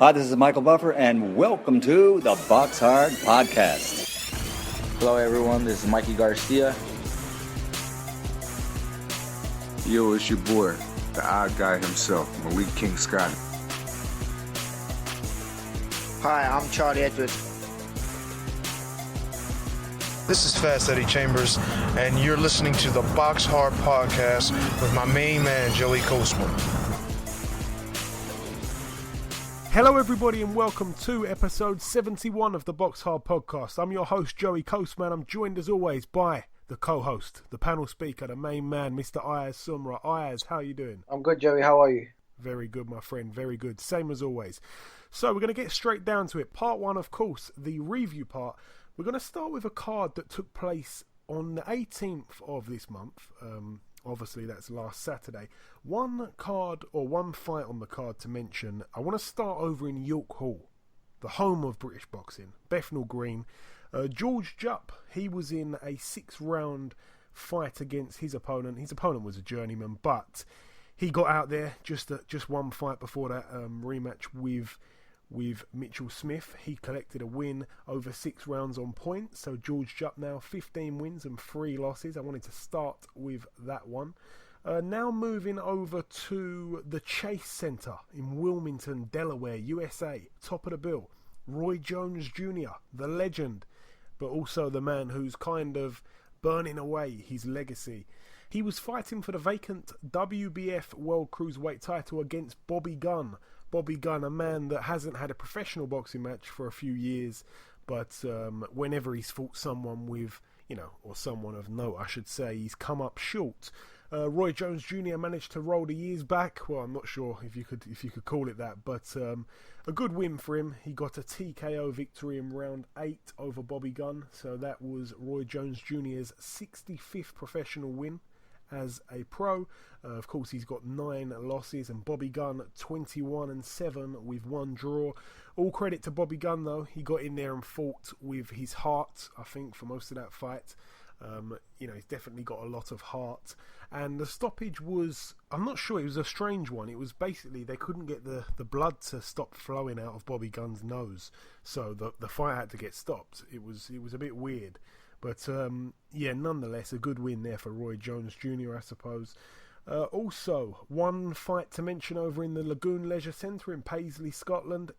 Hi, this is Michael Buffer, and welcome to the BoxHard Podcast. Hello, everyone. This is Mikey Garcia. Yo, it's your boy, the odd guy himself, Malik King Scott. Hi, I'm Charlie Edwards. This is Fast Eddie Chambers, and you're listening to the BoxHard Podcast with my main man, Joey Coastman. Hello everybody and welcome to episode 71 of the BoxHard Podcast. I'm your host Joey Coastman. I'm joined as always by the co-host, the panel speaker, the main man, Mr. Ayaz Sumra. Ayaz, how are you doing? I'm good, Joey. How are you? Very good, my friend. Very good. Same as always. So we're going to get straight down to it. Part one, of course, the review part. We're going to start with a card that took place on the 18th of this month. Obviously, that's last Saturday. One card or one fight on the card to mention. I want to start over in York Hall, the home of British boxing, Bethnal Green. George Jupp, he was in a 6-round fight against his opponent. His opponent was a journeyman, but he got out there just one fight before that rematch with Mitchell Smith. He collected a win over 6 rounds on points. So George Jupp now 15 wins and 3 losses. I wanted to start with that one. Now moving over to the Chase Center in Wilmington, Delaware, USA. Top of the bill, Roy Jones Jr., the legend, but also the man who's kind of burning away his legacy. He was fighting for the vacant WBF World Cruiserweight title against Bobby Gunn. Bobby Gunn, a man that hasn't had a professional boxing match for a few years, but whenever he's fought someone with, or someone of note, I should say, he's come up short. Roy Jones Jr. managed to roll the years back. Well, I'm not sure if you could call it that, but a good win for him. He got a TKO victory in round 8 over Bobby Gunn, so that was Roy Jones Jr.'s 65th professional win as a pro. Of course, he's got 9 losses, and Bobby Gunn 21-7 with 1 draw. All credit to Bobby Gunn, though. He got in there and fought with his heart, I think, for most of that fight. He's definitely got a lot of heart. And the stoppage was, I'm not sure, it was a strange one. It was basically they couldn't get the blood to stop flowing out of Bobby Gunn's nose, so the fight had to get stopped. It was a bit weird. But, nonetheless, a good win there for Roy Jones Jr., I suppose. Also, one fight to mention over in the Lagoon Leisure Centre in Paisley, Scotland.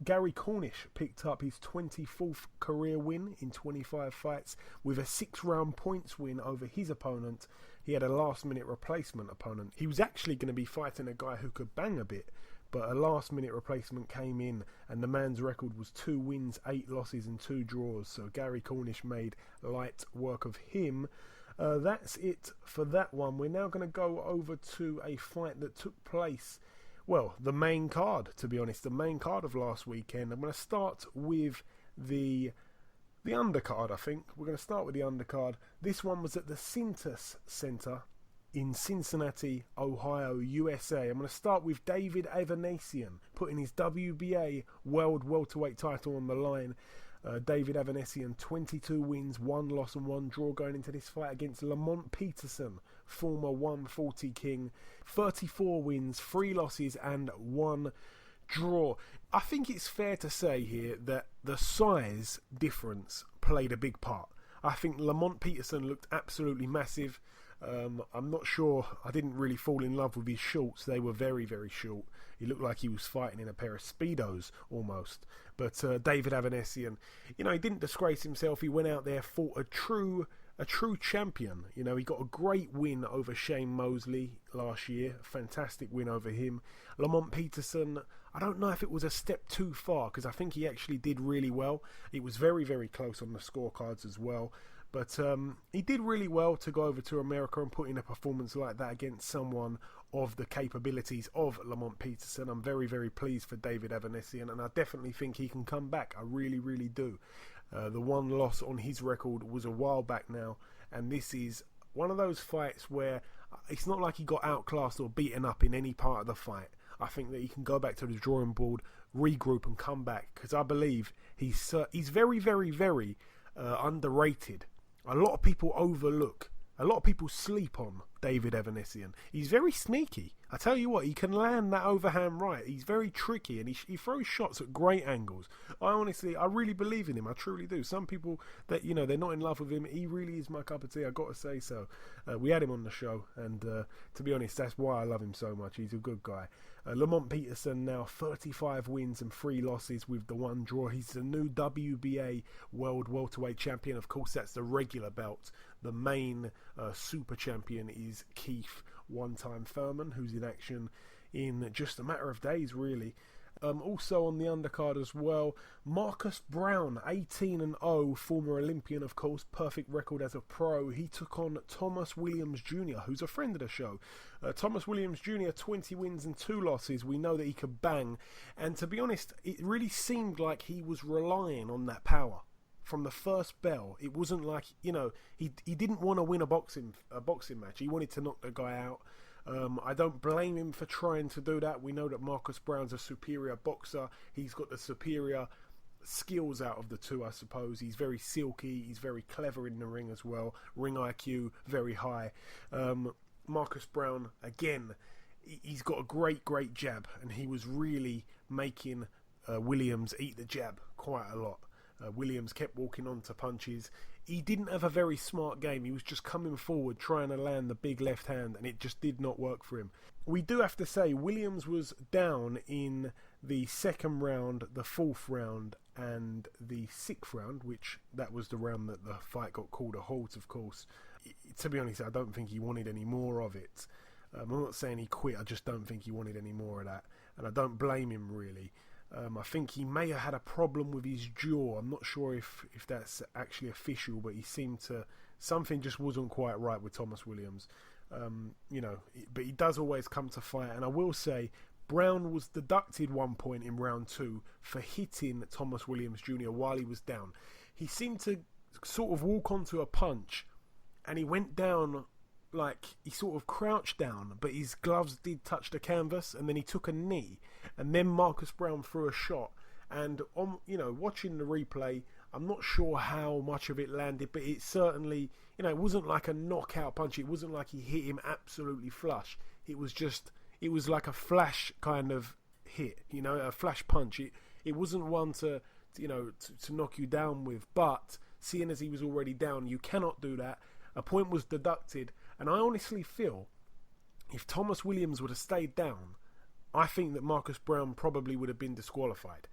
Gary Cornish picked up his 24th career win in 25 fights with a 6-round points win over his opponent. He had a last-minute replacement opponent. He was actually going to be fighting a guy who could bang a bit, but a last-minute replacement came in, and the man's record was 2 wins, 8 losses and 2 draws. So Gary Cornish made light work of him. That's it for that one. We're now going to go over to a fight that took place, well, the main card, to be honest, the main card of last weekend. I'm going to start with the undercard, I think. We're going to start with the undercard. This one was at the Cintas Center in Cincinnati, Ohio, USA. I'm going to start with David Avanesian, putting his WBA World Welterweight title on the line. David Avanesian, 22 wins, 1 loss and 1 draw going into this fight against Lamont Peterson, former 140 king. 34 wins, 3 losses and 1 draw. I think it's fair to say here that the size difference played a big part. I think Lamont Peterson looked absolutely massive. I'm not sure, I didn't really fall in love with his shorts. They were very, very short. He looked like he was fighting in a pair of Speedos almost. But David Avanesian, he didn't disgrace himself. He went out there, fought a true champion. He got a great win over Shane Mosley last year. Fantastic win over him. Lamont Peterson, I don't know if it was a step too far, because I think he actually did really well. It was very, very close on the scorecards as well. But he did really well to go over to America and put in a performance like that against someone of the capabilities of Lamont Peterson. I'm very, very pleased for David Avanesian, and I definitely think he can come back. I really, really do. The 1 loss on his record was a while back now, and this is one of those fights where it's not like he got outclassed or beaten up in any part of the fight. I think that he can go back to the drawing board, regroup and come back, because I believe he's very, very, very underrated. A lot of people overlook, a lot of people sleep on David Avanesian. He's very sneaky. I tell you what, he can land that overhand right. He's very tricky, and he throws shots at great angles. I really believe in him. I truly do. Some people that, they're not in love with him. He really is my cup of tea. I got to say so. We had him on the show, and to be honest, that's why I love him so much. He's a good guy. Lamont Peterson now 35 wins and 3 losses with the 1 draw. He's the new WBA World Welterweight Champion. Of course, that's the regular belt. The main super champion is Keith one-time Thurman, who's in action in just a matter of days, really. Also on the undercard as well, Marcus Brown, 18-0, former Olympian, of course, perfect record as a pro. He took on Thomas Williams Jr., who's a friend of the show. Thomas Williams Jr., 20 wins and 2 losses. We know that he could bang. And to be honest, it really seemed like he was relying on that power from the first bell. It wasn't like, he didn't want to win a boxing match. He wanted to knock the guy out. I don't blame him for trying to do that. We know that Marcus Brown's a superior boxer. He's got the superior skills out of the two, I suppose. He's very silky. He's very clever in the ring as well. Ring IQ, very high. Marcus Brown, again, he's got a great jab, and he was really making Williams eat the jab quite a lot. Williams kept walking on to punches. He didn't have a very smart game. He was just coming forward trying to land the big left hand, and it just did not work for him. We do have to say Williams was down in the second round, the fourth round, and the sixth round, which that was the round that the fight got called a halt, of course. To be honest, I don't think he wanted any more of it. I'm not saying he quit, I just don't think he wanted any more of that, and I don't blame him really. I think he may have had a problem with his jaw. I'm not sure if that's actually official, but he seemed to... Something just wasn't quite right with Thomas Williams. But he does always come to fight. And I will say, Brown was deducted 1 point in round 2 for hitting Thomas Williams Jr. while he was down. He seemed to sort of walk onto a punch, and he went down... Like, he sort of crouched down, but his gloves did touch the canvas, and then he took a knee, and then Marcus Brown threw a shot. And on, watching the replay, I'm not sure how much of it landed, but it certainly, it wasn't like a knockout punch. It wasn't like he hit him absolutely flush. It was like a flash kind of hit, a flash punch. It wasn't one to knock you down with, but seeing as he was already down, you cannot do that. A point was deducted. And I honestly feel if Thomas Williams would have stayed down, I think that Marcus Brown probably would have been disqualified.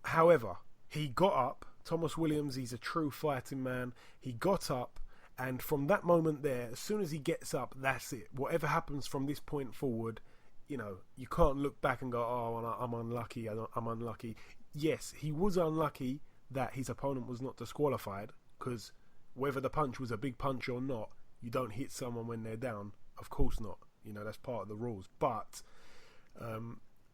However, he got up. Thomas Williams, he's a true fighting man. He got up, and from that moment there, as soon as he gets up, that's it. Whatever happens from this point forward, you can't look back and go, oh, I'm unlucky, I'm unlucky. Yes, he was unlucky that his opponent was not disqualified, because whether the punch was a big punch or not, you don't hit someone when they're down. Of course not. That's part of the rules. But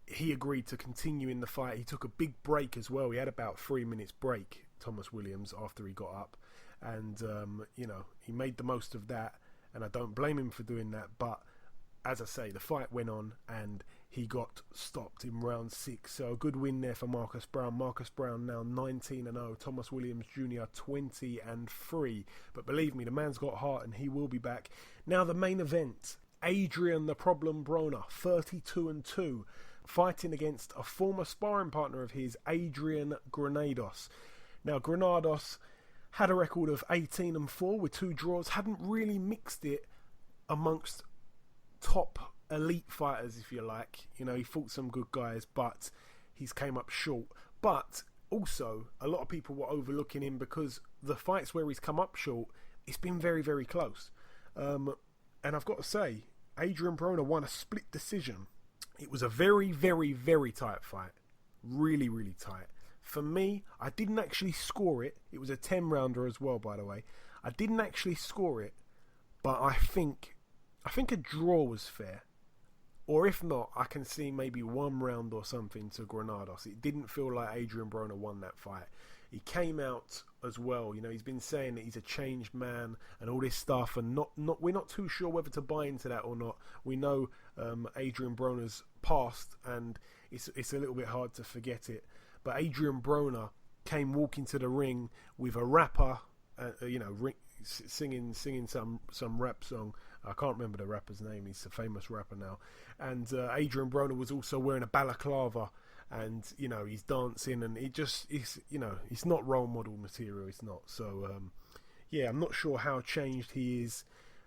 he agreed to continue in the fight. He took a big break as well. He had about 3 minutes break, Thomas Williams, after he got up. And, he made the most of that. And I don't blame him for doing that. But, as I say, the fight went on and he got stopped in round 6. So a good win there for Marcus Brown. Marcus Brown now 19-0. Thomas Williams Jr. 20-3. But believe me, the man's got heart and he will be back. Now the main event. Adrian the Problem Broner, 32-2. Fighting against a former sparring partner of his, Adrian Granados. Now Granados had a record of 18-4 with 2 draws. Hadn't really mixed it amongst top elite fighters, if you like. He fought some good guys, but he's came up short. But also, a lot of people were overlooking him because the fights where he's come up short, it's been very, very close. And I've got to say, Adrian Broner won a split decision. It was a very, very, very tight fight. Really, really tight. For me, I didn't actually score it. It was a 10-rounder as well, by the way. I didn't actually score it, but I think a draw was fair. Or if not, I can see maybe 1 round or something to Granados. It didn't feel like Adrian Broner won that fight. He came out as well. He's been saying that he's a changed man and all this stuff, and we're not too sure whether to buy into that or not. We know Adrian Broner's past, and it's a little bit hard to forget it. But Adrian Broner came walking to the ring with a rapper, singing some rap song. I can't remember the rapper's name. He's a famous rapper now. And Adrian Broner was also wearing a balaclava, and he's dancing, and it's not role model material. It's not. So I'm not sure how changed he is.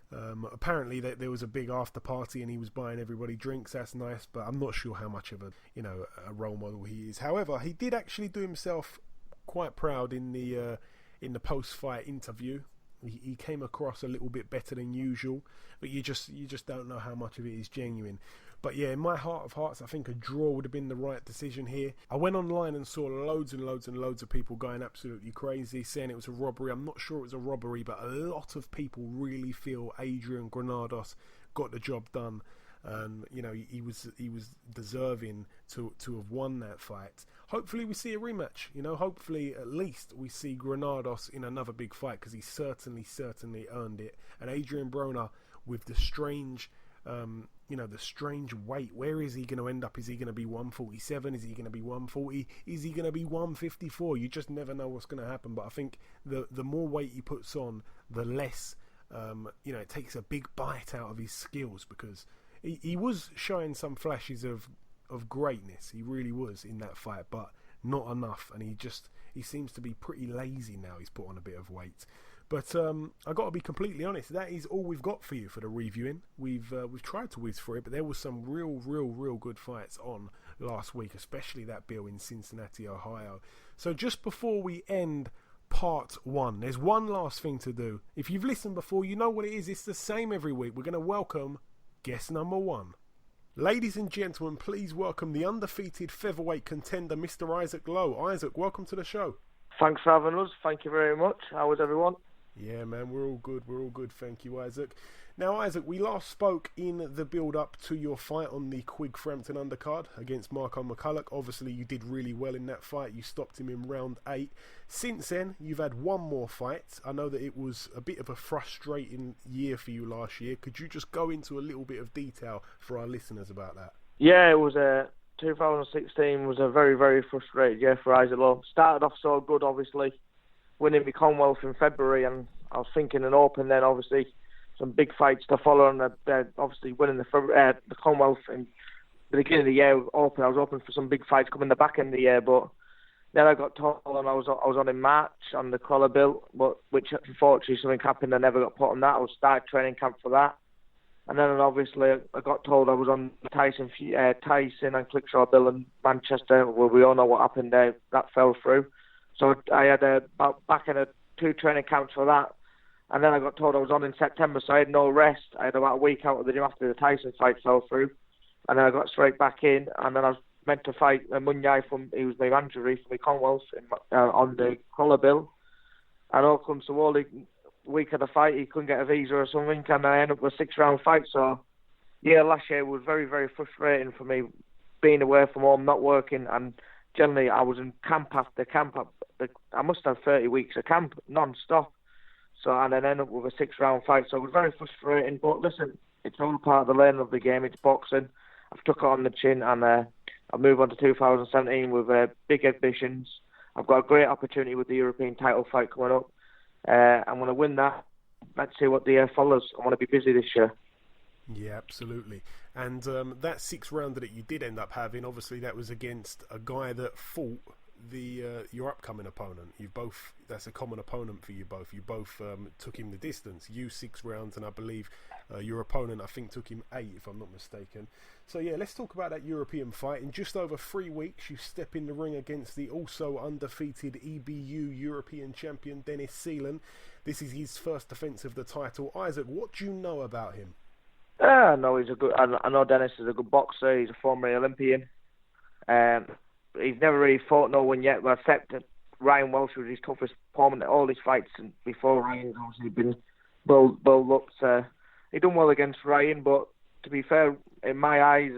Apparently there was a big after party and he was buying everybody drinks. That's nice, but I'm not sure how much of a role model he is. However, he did actually do himself quite proud in the post-fight interview. He came across a little bit better than usual, but you just don't know how much of it is genuine. But yeah, in my heart of hearts, I think a draw would have been the right decision here. I went online and saw loads and loads and loads of people going absolutely crazy, saying it was a robbery. I'm not sure it was a robbery, but a lot of people really feel Adrian Granados got the job done. He was deserving to have won that fight. Hopefully we see a rematch. Hopefully at least we see Granados in another big fight, because he certainly earned it. And Adrian Broner with the strange weight. Where is he going to end up? Is he going to be 147? Is he going to be 140? Is he going to be 154? You just never know what's going to happen. But I think the more weight he puts on, the less it takes a big bite out of his skills, because he was showing some flashes of greatness. He really was in that fight, but not enough. And he seems to be pretty lazy now. He's put on a bit of weight. But I got to be completely honest. That is all we've got for you for the reviewing. We've tried to whiz through it, but there was some real good fights on last week, especially that bill in Cincinnati, Ohio. So just before we end part one, there's one last thing to do. If you've listened before, you know what it is. It's the same every week. We're going to welcome guest number one. Ladies and gentlemen, please welcome the undefeated featherweight contender, Mr. Isaac Lowe. Isaac, welcome to the show. Thanks for having us. Thank you very much. How is everyone? Yeah, man, we're all good. Thank you, Isaac. Now, Isaac, we last spoke in the build-up to your fight on the Quigg Frampton undercard against Marco McCulloch. Obviously, you did really well in that fight. You stopped him in round 8. Since then, you've had one more fight. I know that it was a bit of a frustrating year for you last year. Could you just go into a little bit of detail for our listeners about that? Yeah, it was 2016 was a very, very frustrating year for Isaac Lowe. Started off so good, obviously, winning the Commonwealth in February, and I was thinking an open, then obviously some big fights to follow, and obviously winning the Commonwealth in the beginning of the year. Open, I was open for some big fights coming the back end of the year, but then I got told, and I was on in March on the Collar Bill, which unfortunately something happened. I never got put on that. I was started training camp for that, and then obviously I got told I was on the Tyson and Klitschko Bill in Manchester. Well, we all know what happened there. That fell through. So I had back in 2 training camps for that. And then I got told I was on in September, so I had no rest. I had about a week out of the gym after the Tyson fight fell through. And then I got straight back in. And then I was meant to fight Munyai he was my manager for the Commonwealth on the Collar Bill. And all comes to all, the week of the fight, he couldn't get a visa or something. And I ended up with a 6-round fight. So, yeah, last year was very, very frustrating for me, being away from home, not working. And generally, I was in camp after camp. I must have 30 weeks of camp, non-stop. So, and then end up with a 6-round fight. So it was very frustrating. But listen, it's all part of the learning of the game. It's boxing. I've took it on the chin, and I'll move on to 2017 with big ambitions. I've got a great opportunity with the European title fight coming up. I'm going to win that. Let's see what the year follows. I want to be busy this year. Yeah, absolutely. And that 6th rounder that you did end up having, obviously that was against a guy that fought your upcoming opponent. That's a common opponent for you both. You both took him the distance. You 6 rounds, and I believe your opponent, I think, took him 8, if I'm not mistaken. So yeah, let's talk about that European fight. In just over 3 weeks, you step in the ring against the also undefeated EBU European champion Dennis Ceylan. This is his first defence of the title. Isaac, what do you know about him? I know Dennis is a good boxer. He's a former Olympian. He's never really fought no one yet, but except Ryan Welsh was his toughest opponent at all his fights. And before Ryan's obviously been built up. He done well against Ryan, but to be fair, in my eyes,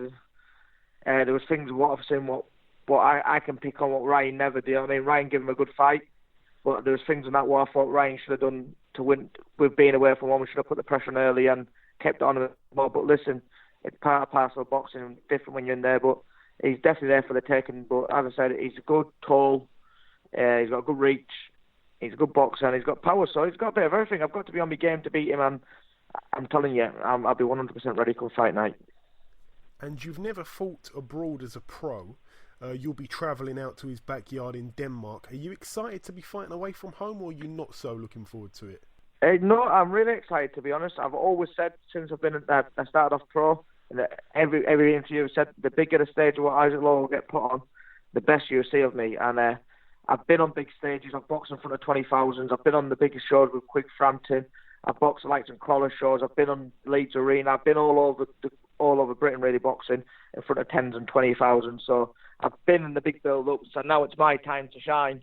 there was things what I've seen, what I can pick on what Ryan never did. I mean, Ryan gave him a good fight, but there was things in that what I thought Ryan should have done to win with being away from one. We should have put the pressure on early and kept it on him more. But listen, it's part and parcel of boxing, different when you're in there, but he's definitely there for the taking. But as I said, he's good, tall, he's got good reach, he's a good boxer and he's got power, so he's got a bit of everything. I've got to be on my game to beat him, and I'm telling you, I'll be 100% ready come fight night. And you've never fought abroad as a pro. You'll be travelling out to his backyard in Denmark. Are you excited to be fighting away from home, or are you not so looking forward to it? No, I'm really excited, to be honest. I've always said since I started off pro, and every interview I've said the bigger the stage of what Isaac Lowe will get put on, the best you'll see of me. And I've been on big stages. I've boxed in front of 20,000s. I've been on the biggest shows with Quick Frampton. I've boxed like some crawler shows. I've been on Leeds Arena. I've been all over Britain really boxing in front of 10s and 20,000. So I've been in the big build-ups, and now it's my time to shine.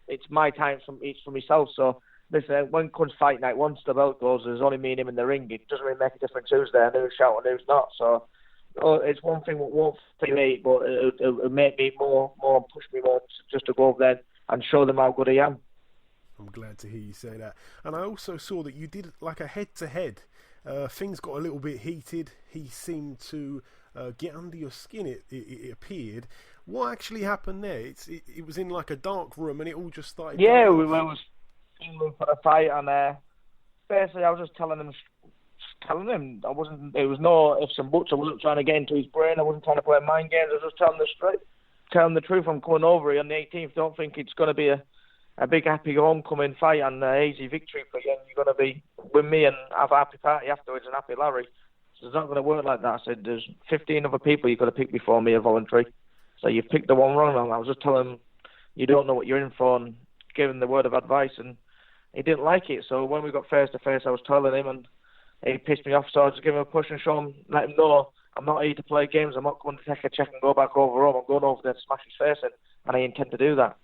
It's my time for myself. So listen, when it comes fight night, once the belt goes, there's only me and him in the ring. It doesn't really make a difference who's there, and who's shouting, and who's not. So it's one thing that won't fit me, but it'll make me more push me more just to go over there and show them how good I am. I'm glad to hear you say that. And I also saw that you did like a head-to-head. Things got a little bit heated. He seemed to get under your skin, it appeared. What actually happened there? It was in like a dark room, and it all just started... Yeah, we was for a fight, and basically I was just telling him I wasn't... It was no ifs and buts. I wasn't trying to get into his brain. I wasn't trying to play mind games. I was just telling the truth. I'm coming over here on the 18th. Don't think it's going to be a big happy homecoming fight and an easy victory for you. You're going to be with me and have a happy party afterwards and happy Larry. So it's not going to work like that. I said, there's 15 other people you've got to pick before me, a voluntary. So you've picked the one wrong. And I was just telling him, you don't know what you're in for, and giving the word of advice, and he didn't like it. So when we got face to face, I was telling him, and he pissed me off. So I just gave him a push and show him, let him know I'm not here to play games. I'm not going to take a check and go back over home. I'm going over there to smash his face in, and I intend to do that.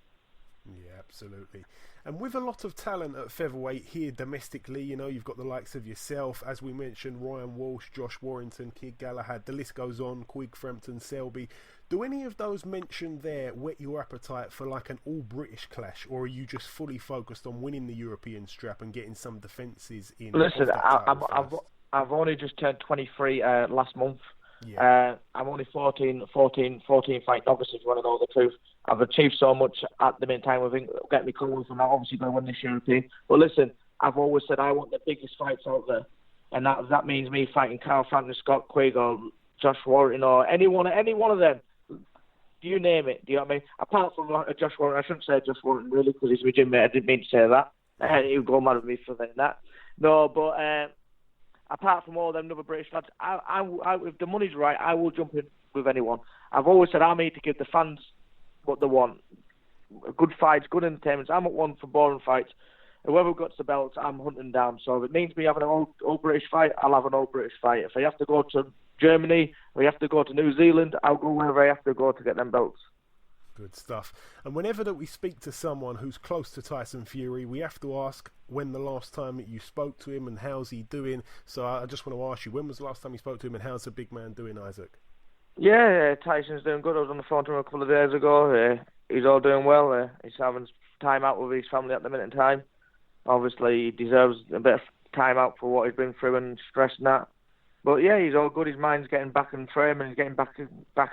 Yeah, absolutely. And with a lot of talent at featherweight here domestically, you know, you've got the likes of yourself, as we mentioned, Ryan Walsh, Josh Warrington, Kid Galahad, the list goes on, Quigg, Frampton, Selby. Do any of those mentioned there whet your appetite for like an all-British clash, or are you just fully focused on winning the European strap and getting some defences in? Listen, I've only just turned 23 last month. Yeah. I'm only 14 fight novice, if you want to know the truth. I've achieved so much at the meantime with getting me Coldwell from that, obviously going to win this European. But listen, I've always said I want the biggest fights out there, and that means me fighting Carl Frampton, Scott Quigg, or Josh Warrington, or any one of them. You name it. Do you know what I mean? Apart from Josh Warrington, I shouldn't say Josh Warrington really, because he's my gym mate. I didn't mean to say that. He would go mad at me for saying that. No, but apart from all them other British lads, I, if the money's right, I will jump in with anyone. I've always said I'm here to give the fans what they want. Good fights, good entertainment. I'm at one for boring fights. Whoever gets the belts, I'm hunting down. So if it means me having an all British fight, I'll have an all British fight. If I have to go to Germany, or I have to go to New Zealand, I'll go wherever I have to go to get them belts. Good stuff. And whenever that we speak to someone who's close to Tyson Fury, we have to ask when the last time that you spoke to him and how's he doing. So I just want to ask you, when was the last time you spoke to him and how's the big man doing, Isaac? Yeah, Tyson's doing good. I was on the phone to him a couple of days ago. He's all doing well. He's having time out with his family at the minute in time. Obviously, he deserves a bit of time out for what he's been through and stress and that. But yeah, he's all good. His mind's getting back in frame and he's getting back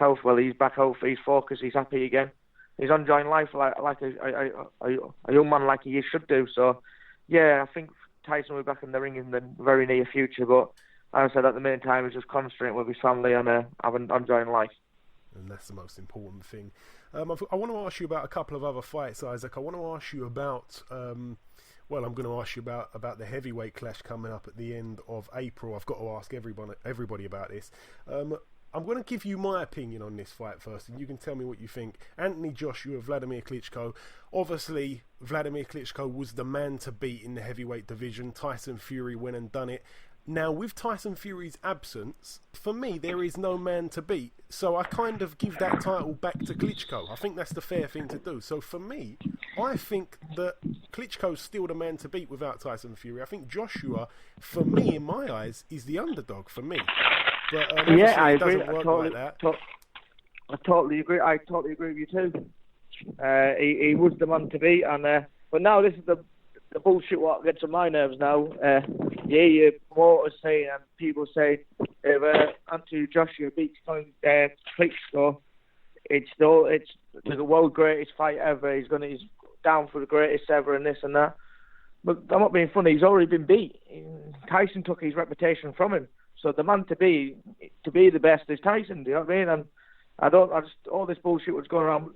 out. Well, he's back out. He's focused. He's happy again. He's enjoying life like a young man like he should do. So yeah, I think Tyson will be back in the ring in the very near future. But as I said, at the meantime, he's just concentrating with his family and enjoying life. And that's the most important thing. I want to ask you about a couple of other fights, Isaac. I want to ask you about... Well, I'm going to ask you about the heavyweight clash coming up at the end of April. I've got to ask everybody about this. I'm going to give you my opinion on this fight first, and you can tell me what you think. Anthony Joshua, Vladimir Klitschko. Obviously, Vladimir Klitschko was the man to beat in the heavyweight division. Tyson Fury went and done it. Now, with Tyson Fury's absence, for me, there is no man to beat. So I kind of give that title back to Klitschko. I think that's the fair thing to do. So for me, I think that Klitschko's still the man to beat without Tyson Fury. I think Joshua, for me, in my eyes, is the underdog for me. But yeah, I agree. It doesn't work like that. I totally agree. I totally agree with you too. He was the man to beat, and but now this is the bullshit what gets on my nerves now. You promoters say and people say if Anthony Joshua beats Klitschko, it's the world greatest fight ever. He's down for the greatest ever and this and that. But I'm not being funny. He's already been beat. Tyson took his reputation from him. So the man to be the best is Tyson. Do you know what I mean? And all this bullshit was going around,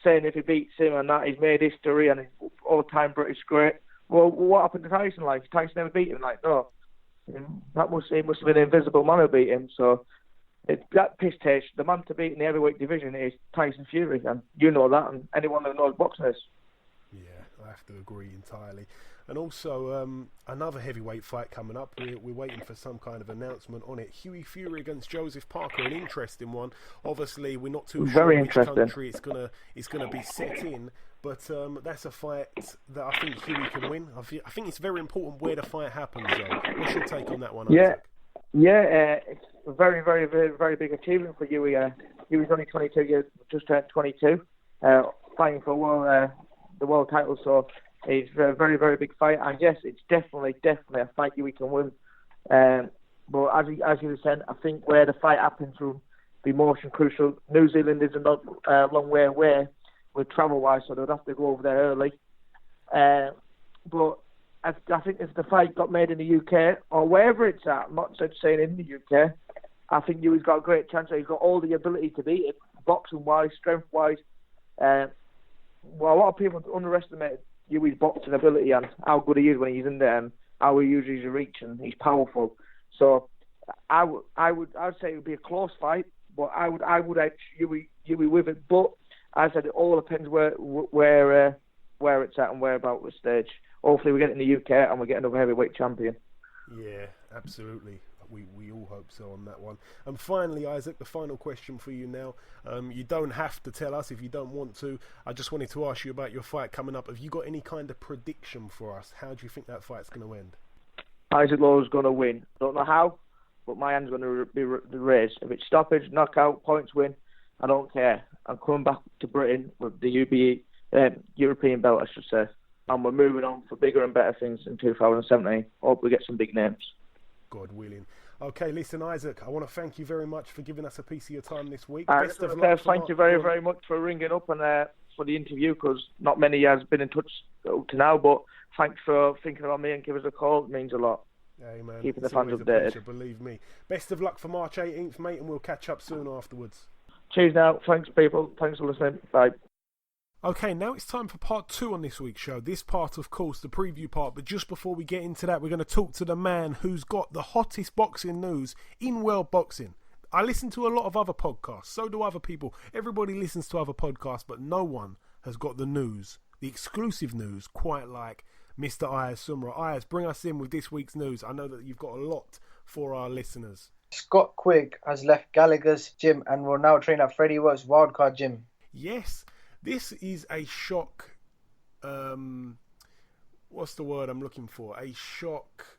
saying if he beats him and that he's made history and he's all-time British great. Well, what happened to Tyson? Like, Tyson never beat him. Like, no, it must have been an invisible man who beat him. So that piss taste. The man to beat in the heavyweight division is Tyson Fury, and you know that, and anyone who knows boxing is. Yeah, I have to agree entirely. And also, another heavyweight fight coming up. We're waiting for some kind of announcement on it. Hughie Fury against Joseph Parker, an interesting one. Obviously, we're not too sure which country it's gonna be set in, but that's a fight that I think Hughie can win. I think it's very important where the fight happens, though. What's your take on that one, Isaac? It's a very, very, very, very big achievement for Hughie. Hughie's only 22 years, just turned 22, fighting for the world title. So it's a very, very big fight. And yes, it's definitely a fight Hughie can win. But as you were saying, I think where the fight happens will be most crucial. New Zealand is a long way away with travel-wise, so they'd have to go over there early. But I think if the fight got made in the UK or wherever it's at, I'm not saying in the UK, I think Hughie's got a great chance. He's got all the ability to beat it, boxing-wise, strength-wise. A lot of people underestimate Hughie's boxing ability and how good he is when he's in there and how he uses his reach and he's powerful. So I would say it would be a close fight, but I would edge Hughie with it. But as I said, it all depends where it's at and where about the stage. Hopefully we get it in the UK and we get another heavyweight champion. Yeah, absolutely. We all hope so on that one. And finally, Isaac, the final question for you now. You don't have to tell us if you don't want to. I just wanted to ask you about your fight coming up. Have you got any kind of prediction for us? How do you think that fight's going to end? Isaac Lowe's going to win. Don't know how, but my hand's going to be raised. If it's stoppage, knockout, points win, I don't care. I'm coming back to Britain with the EBU European belt, I should say. And we're moving on for bigger and better things in 2017. Hope we get some big names. God willing. Okay, listen, Isaac, I want to thank you very much for giving us a piece of your time this week. Best of luck. Thank you very, very much for ringing up and for the interview, because not many has been in touch up to now, but thanks for thinking about me and give us a call. It means a lot. Hey, man. Keeping it's the fans updated. Pleasure, believe me. Best of luck for March 18th, mate, and we'll catch up soon afterwards. Cheers now. Thanks, people. Thanks for listening. Bye. Okay, now it's time for part 2 on this week's show. This part, of course, the preview part. But just before we get into that, we're going to talk to the man who's got the hottest boxing news in world boxing. I listen to a lot of other podcasts. So do other people. Everybody listens to other podcasts, but no one has got the news, the exclusive news, quite like Mr. Ayaz Sumra. Ayaz, bring us in with this week's news. I know that you've got a lot for our listeners. Scott Quigg has left Gallagher's gym and will now train at Freddie Works Wildcard Gym. Yes. This is a shock, what's the word I'm looking for? A shock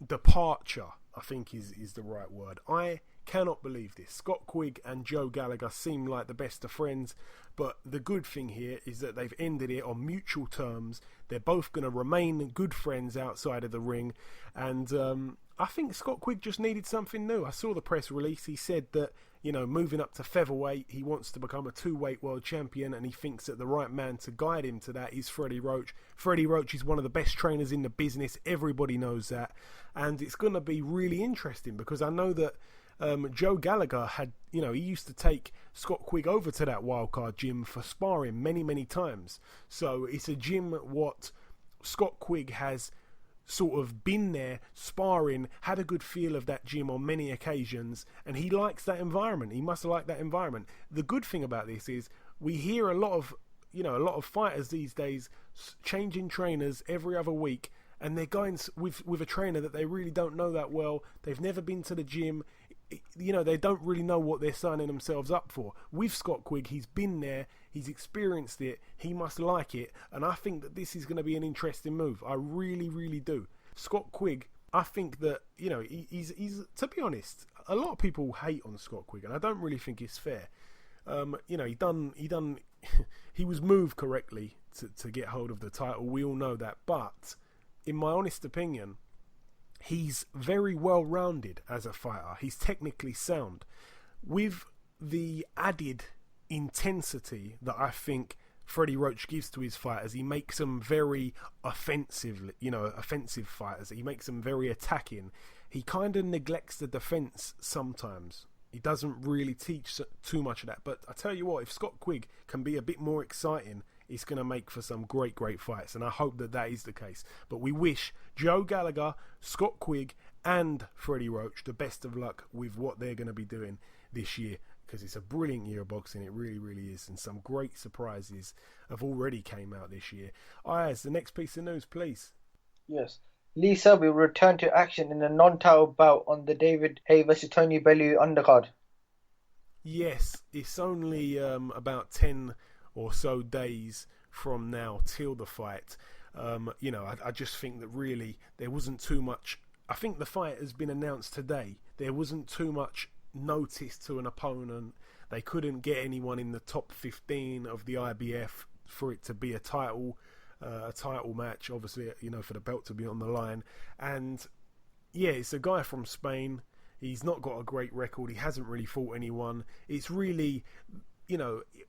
departure, I think is the right word. I cannot believe this. Scott Quigg and Joe Gallagher seem like the best of friends, but the good thing here is that they've ended it on mutual terms. They're both going to remain good friends outside of the ring, and I think Scott Quigg just needed something new. I saw the press release. He said that, you know, moving up to featherweight, he wants to become a 2-weight world champion, and he thinks that the right man to guide him to that is Freddie Roach. Freddie Roach is one of the best trainers in the business. Everybody knows that. And it's going to be really interesting because I know that Joe Gallagher had, you know, he used to take Scott Quigg over to that wildcard gym for sparring many, many times. So it's a gym what Scott Quigg has sort of been there sparring, had a good feel of that gym on many occasions, and he likes that environment. He must like that environment. The good thing about this is we hear a lot of fighters these days changing trainers every other week, and they're going with a trainer that they really don't know that well. They've never been to the gym. You know, they don't really know what they're signing themselves up for. With Scott Quigg, he's been there, he's experienced it, he must like it, and I think that this is going to be an interesting move. I really, really do. Scott Quigg, I think that, you know, he's to be honest, a lot of people hate on Scott Quigg, and I don't really think it's fair. You know, he was moved correctly to get hold of the title. We all know that, but in my honest opinion, he's very well-rounded as a fighter. He's technically sound. With the added intensity that I think Freddie Roach gives to his fighters. He makes them very offensive fighters. He makes them very attacking. He kind of neglects the defence sometimes. He doesn't really teach too much of that. But I tell you what, if Scott Quigg can be a bit more exciting, it's going to make for some great, great fights. And I hope that is the case. But we wish Joe Gallagher, Scott Quigg, and Freddie Roach the best of luck with what they're going to be doing this year. Because it's a brilliant year of boxing. It really, really is. And some great surprises have already came out this year. Ayaz, the next piece of news, please. Yes. Lee Selby will return to action in a non-title bout on the David Haye vs Tony Bellew undercard. Yes, it's only about 10 or so days from now till the fight. I just think that really there wasn't too much. I think the fight has been announced today. There wasn't too much notice to an opponent. They couldn't get anyone in the top 15 of the IBF for it to be a title match, obviously, for the belt to be on the line. And yeah, it's a guy from Spain. He's not got a great record. He hasn't really fought anyone. It's really,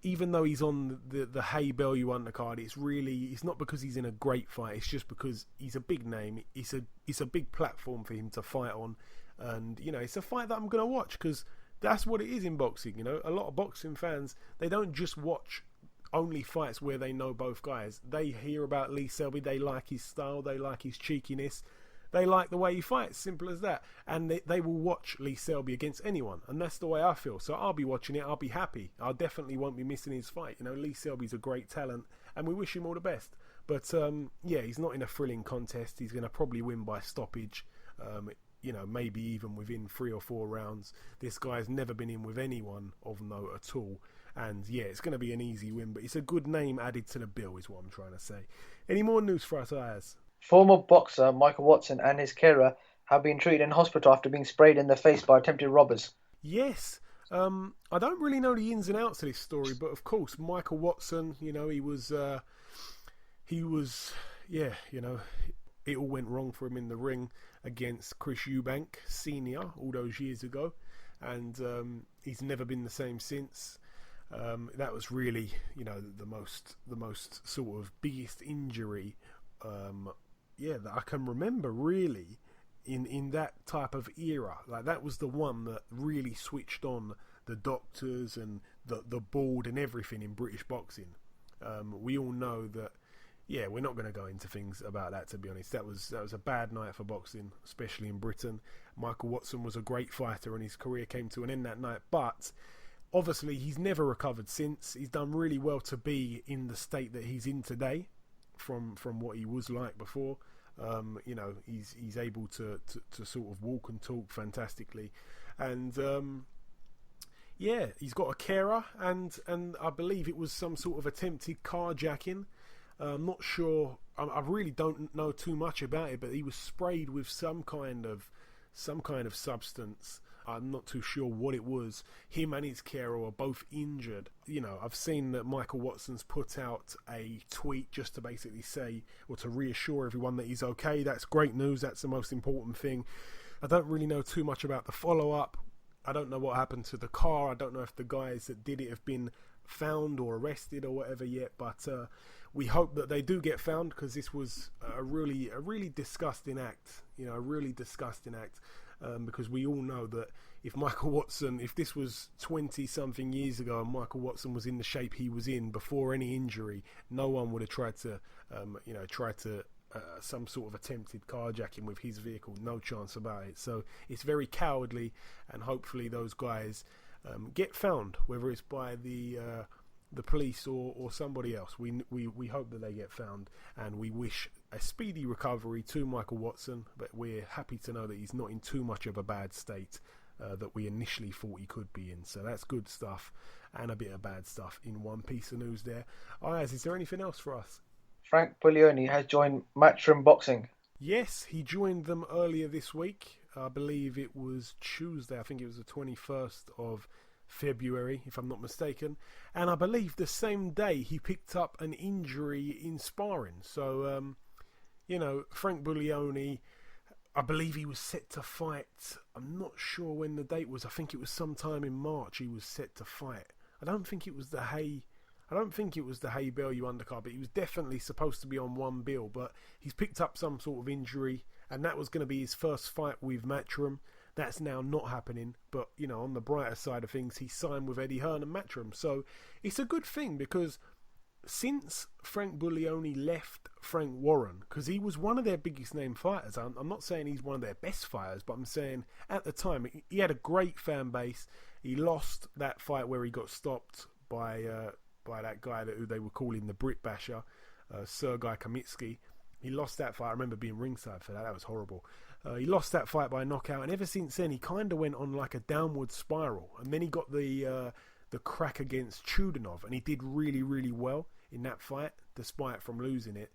even though he's on the Haye Bellew undercard, it's not because he's in a great fight. It's just because he's a big name. It's a big platform for him to fight on. And, it's a fight that I'm going to watch because that's what it is in boxing. A lot of boxing fans, they don't just watch only fights where they know both guys. They hear about Lee Selby, they like his style, they like his cheekiness, they like the way he fights, simple as that. And they will watch Lee Selby against anyone, and that's the way I feel. So I'll be watching it, I'll be happy. I definitely won't be missing his fight. Lee Selby's a great talent, and we wish him all the best. But he's not in a thrilling contest. He's going to probably win by stoppage, maybe even within 3 or 4 rounds. This guy's never been in with anyone of note at all. And yeah, it's going to be an easy win, but it's a good name added to the bill is what I'm trying to say. Any more news for us, Ayaz? Former boxer Michael Watson and his carer have been treated in hospital after being sprayed in the face by attempted robbers. Yes. I don't really know the ins and outs of this story, but of course, Michael Watson, it all went wrong for him in the ring against Chris Eubank Sr. all those years ago. And he's never been the same since. That was really, the most sort of biggest injury, that I can remember really in that type of era. Like that was the one that really switched on the doctors and the board and everything in British boxing. We all know that. Yeah, we're not going to go into things about that, to be honest. That was a bad night for boxing, especially in Britain. Michael Watson was a great fighter and his career came to an end that night, but obviously he's never recovered since. He's done really well to be in the state that he's in today from what he was like before. He's able to sort of walk and talk fantastically. And he's got a carer and I believe it was some sort of attempted carjacking. I'm not sure. I really don't know too much about it, but he was sprayed with some kind of substance. I'm not too sure what it was. Him and his carer were both injured. I've seen that Michael Watson's put out a tweet just to basically say, or to reassure everyone that he's okay. That's great news. That's the most important thing. I don't really know too much about the follow-up. I don't know what happened to the car. I don't know if the guys that did it have been found or arrested or whatever yet, but we hope that they do get found, because this was a really disgusting act. A really disgusting act, because we all know that if this was 20 something years ago and Michael Watson was in the shape he was in before any injury, no one would have tried to some sort of attempted carjacking with his vehicle. No chance about it. So it's very cowardly, and hopefully those guys get found, whether it's by the police or somebody else. We hope that they get found, and we wish a speedy recovery to Michael Watson, but we're happy to know that he's not in too much of a bad state that we initially thought he could be in. So that's good stuff, and a bit of bad stuff in one piece of news there. Ayaz, is there anything else for us? Frank Buglioni has joined Matchroom Boxing. Yes, he joined them earlier this week. I believe it was Tuesday. I think it was the 21st of February, if I'm not mistaken. And I believe the same day he picked up an injury in sparring. So, Frank Buglioni, I believe he was set to fight. I'm not sure when the date was. I think it was sometime in March he was set to fight. I don't think it was the Haye. I don't think it was the Haye Bellew undercard, but he was definitely supposed to be on one bill. But he's picked up some sort of injury, and that was going to be his first fight with Matchroom. That's now not happening. But, you know, on the brighter side of things, he signed with Eddie Hearn and Matchroom. So it's a good thing, because since Frank Buglioni left Frank Warren, because he was one of their biggest name fighters, I'm not saying he's one of their best fighters, but I'm saying at the time he had a great fan base. He lost that fight where he got stopped by that guy who they were calling the Brit Basher, Sergei Kamitsky. He lost that fight. I remember being ringside for that. That was horrible. He lost that fight by knockout, and ever since then he kind of went on like a downward spiral. And then he got the crack against Chudanov, and he did really, really well in that fight, despite from losing it.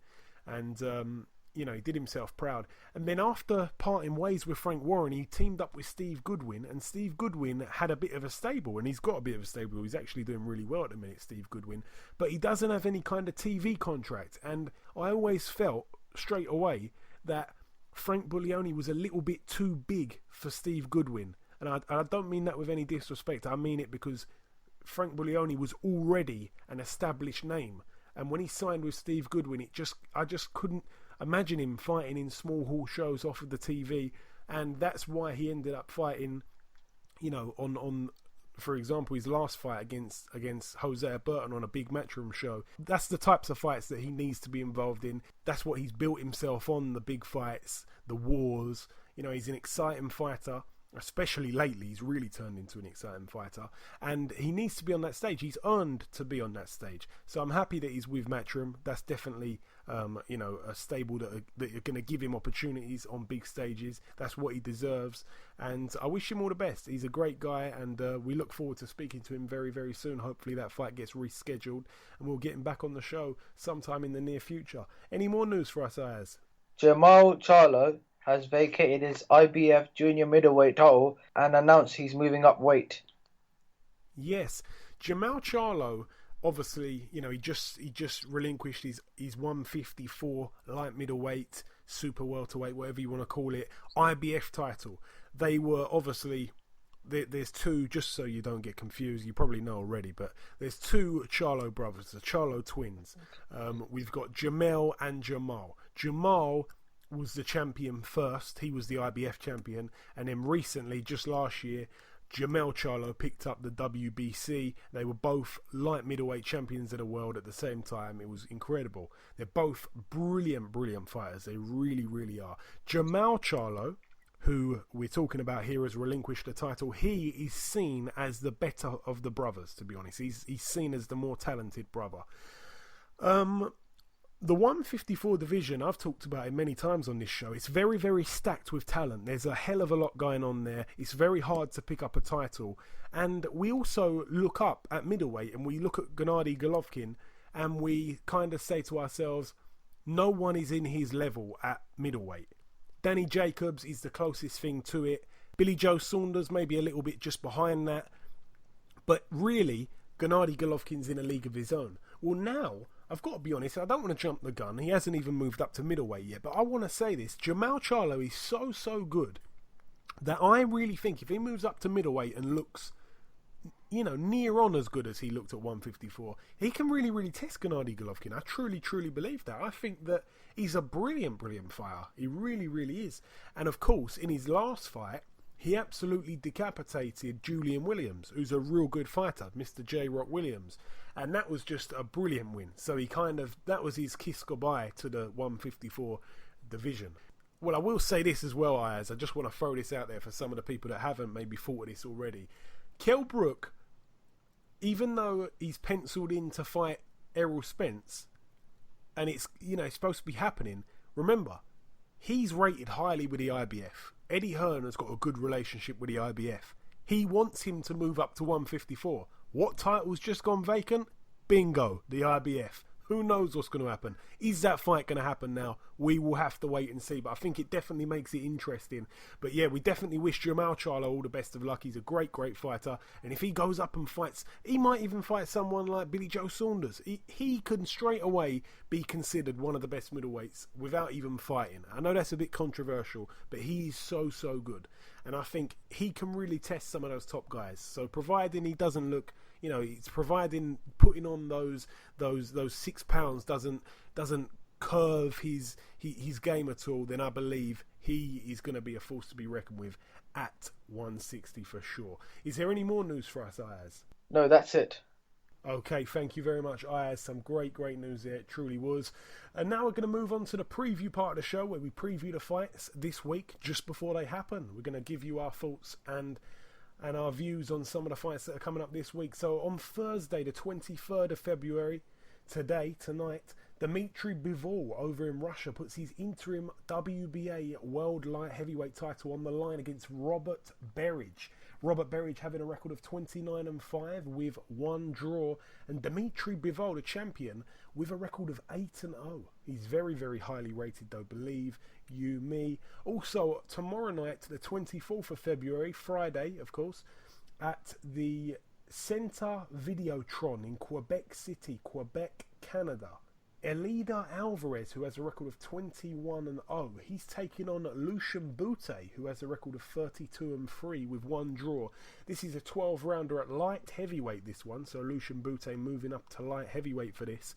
And you know, he did himself proud. And then after parting ways with Frank Warren, he teamed up with Steve Goodwin, and Steve Goodwin had a bit of a stable, and he's got a bit of a stable. He's actually doing really well at the minute, Steve Goodwin, but he doesn't have any kind of TV contract. And I always felt straight away that Frank Buglioni was a little bit too big for Steve Goodwin. And I don't mean that with any disrespect. I mean it because Frank Buglioni was already an established name, and when he signed with Steve Goodwin, I just couldn't imagine him fighting in small hall shows off of the TV. And that's why he ended up fighting, you know, on for example, his last fight against Jose Burton on a big Matchroom show. That's the types of fights that he needs to be involved in. That's what he's built himself on, the big fights, the wars. You know, he's an exciting fighter. Especially lately, he's really turned into an exciting fighter, and he needs to be on that stage. He's earned to be on that stage, so I'm happy that he's with Matchroom. That's definitely, you know, a stable that are going to give him opportunities on big stages. That's what he deserves, and I wish him all the best. He's a great guy, and we look forward to speaking to him very, very soon. Hopefully that fight gets rescheduled, and we'll get him back on the show sometime in the near future. Any more news for us, Ayaz? Jamal Charlo has vacated his IBF junior middleweight title and announced he's moving up weight. Yes, Jamal Charlo, obviously, you know, he just relinquished his 154 light middleweight, super welterweight, whatever you want to call it, IBF title. They were obviously, there's two, just so you don't get confused, you probably know already, but there's two Charlo brothers, the Charlo twins. We've got Jamel and Jamal. Jamal was the champion first. He was the IBF champion, and then recently, just last year, Jamel Charlo picked up the WBC. They were both light middleweight champions of the world at the same time. It was incredible. They're both brilliant fighters. They really, really are. Jamal Charlo, who we're talking about here, has relinquished the title. He is seen as the better of the brothers, to be honest. He's seen as the more talented brother. The 154 division, I've talked about it many times on this show. It's very, very stacked with talent. There's a hell of a lot going on there. It's very hard to pick up a title. And we also look up at middleweight, and we look at Gennady Golovkin, and we kind of say to ourselves, no one is in his level at middleweight. Danny Jacobs is the closest thing to it. Billy Joe Saunders maybe a little bit just behind that. But really, Gennady Golovkin's in a league of his own. Well, now, I've got to be honest, I don't want to jump the gun. He hasn't even moved up to middleweight yet. But I want to say this. Jamal Charlo is so good that I really think if he moves up to middleweight and looks, you know, near on as good as he looked at 154, he can really, really test Gennady Golovkin. I truly, truly believe that. I think that he's a brilliant fighter. He really, really is. And of course, in his last fight, he absolutely decapitated Julian Williams, who's a real good fighter, Mr. J. Rock Williams. And that was just a brilliant win. So that was his kiss goodbye to the 154 division. Well, I will say this as well, Ayaz. I just want to throw this out there for some of the people that haven't maybe thought of this already. Kell Brook, even though he's penciled in to fight Errol Spence, and it's, you know, it's supposed to be happening, remember, he's rated highly with the IBF. Eddie Hearn has got a good relationship with the IBF. He wants him to move up to 154. What title's just gone vacant? Bingo, the IBF. Who knows what's going to happen? Is that fight going to happen now? We will have to wait and see, but I think it definitely makes it interesting. But yeah, we definitely wish Jamal Charlo all the best of luck. He's a great fighter, and if he goes up and fights, he might even fight someone like Billy Joe Saunders. He can straight away be considered one of the best middleweights without even fighting. I know that's a bit controversial, but he's so good, and I think he can really test some of those top guys. So providing he doesn't look, it's providing putting on those 6 pounds doesn't curve his game at all, then I believe he is going to be a force to be reckoned with at 160 for sure. Is there any more news for us, Ayaz? No, that's it. Okay, thank you very much, Ayaz. Some great news there. It truly was. And now we're going to move on to the preview part of the show where we preview the fights this week just before they happen. We're going to give you our thoughts and our views on some of the fights that are coming up this week. So on Thursday, the 23rd of February, tonight, Dmitry Bivol over in Russia puts his interim WBA World Light Heavyweight title on the line against Robert Berridge. Robert Berridge having a record of 29-5 with 1 draw, and Dmitry Bivol, the champion, with a record of 8-0. He's very, very highly rated though, believe you me. Also, tomorrow night, the 24th of February, Friday, of course, at the Centre Videotron in Quebec City, Quebec, Canada. Elida Alvarez, who has a record of 21-0, he's taking on Lucian Bute, who has a record of 32-3 with 1 draw. This is a 12-rounder at light heavyweight, this one, so Lucian Bute moving up to light heavyweight for this.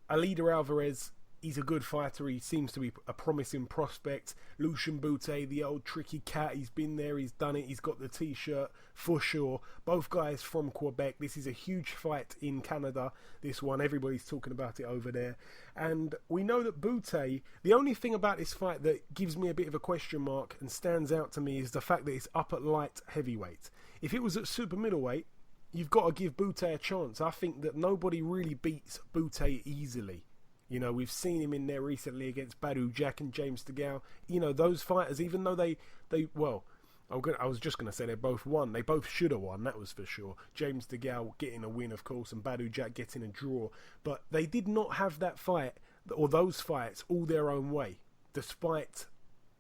Elida Alvarez, he's a good fighter. He seems to be a promising prospect. Lucian Bute, the old tricky cat, he's been there, he's done it, he's got the t-shirt for sure. Both guys from Quebec. This is a huge fight in Canada, this one. Everybody's talking about it over there. And we know that Bute, the only thing about this fight that gives me a bit of a question mark and stands out to me is the fact that it's up at light heavyweight. If it was at super middleweight, you've got to give Bute a chance. I think that nobody really beats Bute easily. We've seen him in there recently against Bellew, Jack and James DeGale. Those fighters, even though I was just going to say they both won. They both should have won, that was for sure. James DeGale getting a win, of course, and Bellew Jack getting a draw. But they did not have that fight, or those fights, all their own way, despite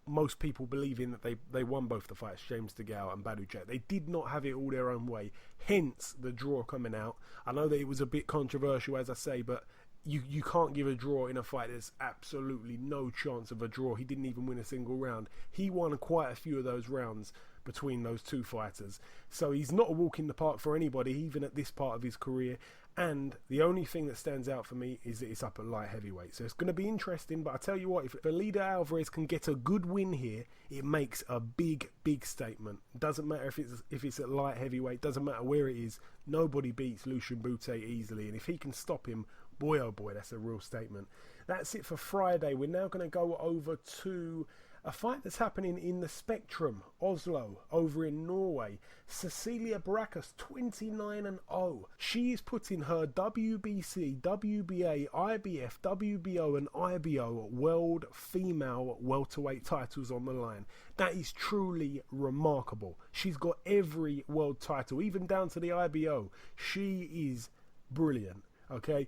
most people believing that they won both the fights, James DeGale and Bellew Jack. They did not have it all their own way, hence the draw coming out. I know that it was a bit controversial, as I say, but you can't give a draw in a fight. There's absolutely no chance of a draw. He didn't even win a single round. He won quite a few of those rounds between those two fighters. So he's not a walk in the park for anybody, even at this part of his career. And the only thing that stands out for me is that it's up at light heavyweight. So it's going to be interesting. But I tell you what, if Elida Alvarez can get a good win here, it makes a big, big statement. Doesn't matter if it's at light heavyweight. Doesn't matter where it is. Nobody beats Lucian Bute easily. And if he can stop him, boy, oh boy, that's a real statement. That's it for Friday. We're now going to go over to a fight that's happening in the Spectrum, Oslo, over in Norway. Cecilia Brækhus, 29-0. She is putting her WBC, WBA, IBF, WBO and IBO World Female Welterweight titles on the line. That is truly remarkable. She's got every world title, even down to the IBO. She is brilliant, okay?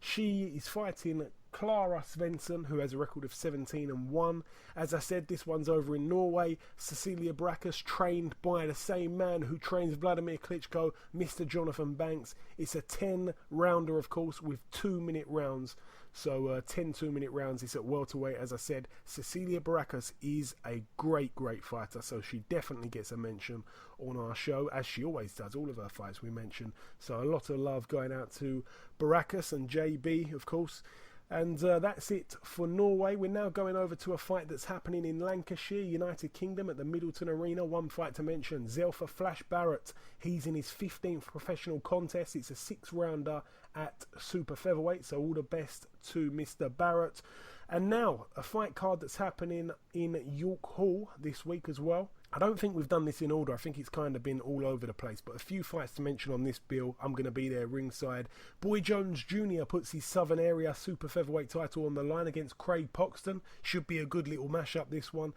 She is fighting Clara Svensson, who has a record of 17-1. As I said, this one's over in Norway. Cecilia Brækhus, trained by the same man who trains Vladimir Klitschko, Mr. Jonathan Banks. It's a 10-rounder, of course, with 2-minute rounds. So 10 2-minute rounds. It's at welterweight, as I said. Cecilia Brækhus is a great, great fighter, so she definitely gets a mention on our show, as she always does. All of her fights we mention. So a lot of love going out to Brækhus and JB, of course. And that's it for Norway. We're now going over to a fight that's happening in Lancashire, United Kingdom, at the Middleton Arena. One fight to mention, Zelfa Flash Barrett. He's in his 15th professional contest. It's a 6-rounder at super featherweight, so all the best to Mr. Barrett. And now, a fight card that's happening in York Hall this week as well. I don't think we've done this in order. I think it's kind of been all over the place. But a few fights to mention on this bill. I'm going to be there ringside. Boy Jones Jr. puts his Southern Area Super Featherweight title on the line against Craig Poxton. Should be a good little mashup, this one.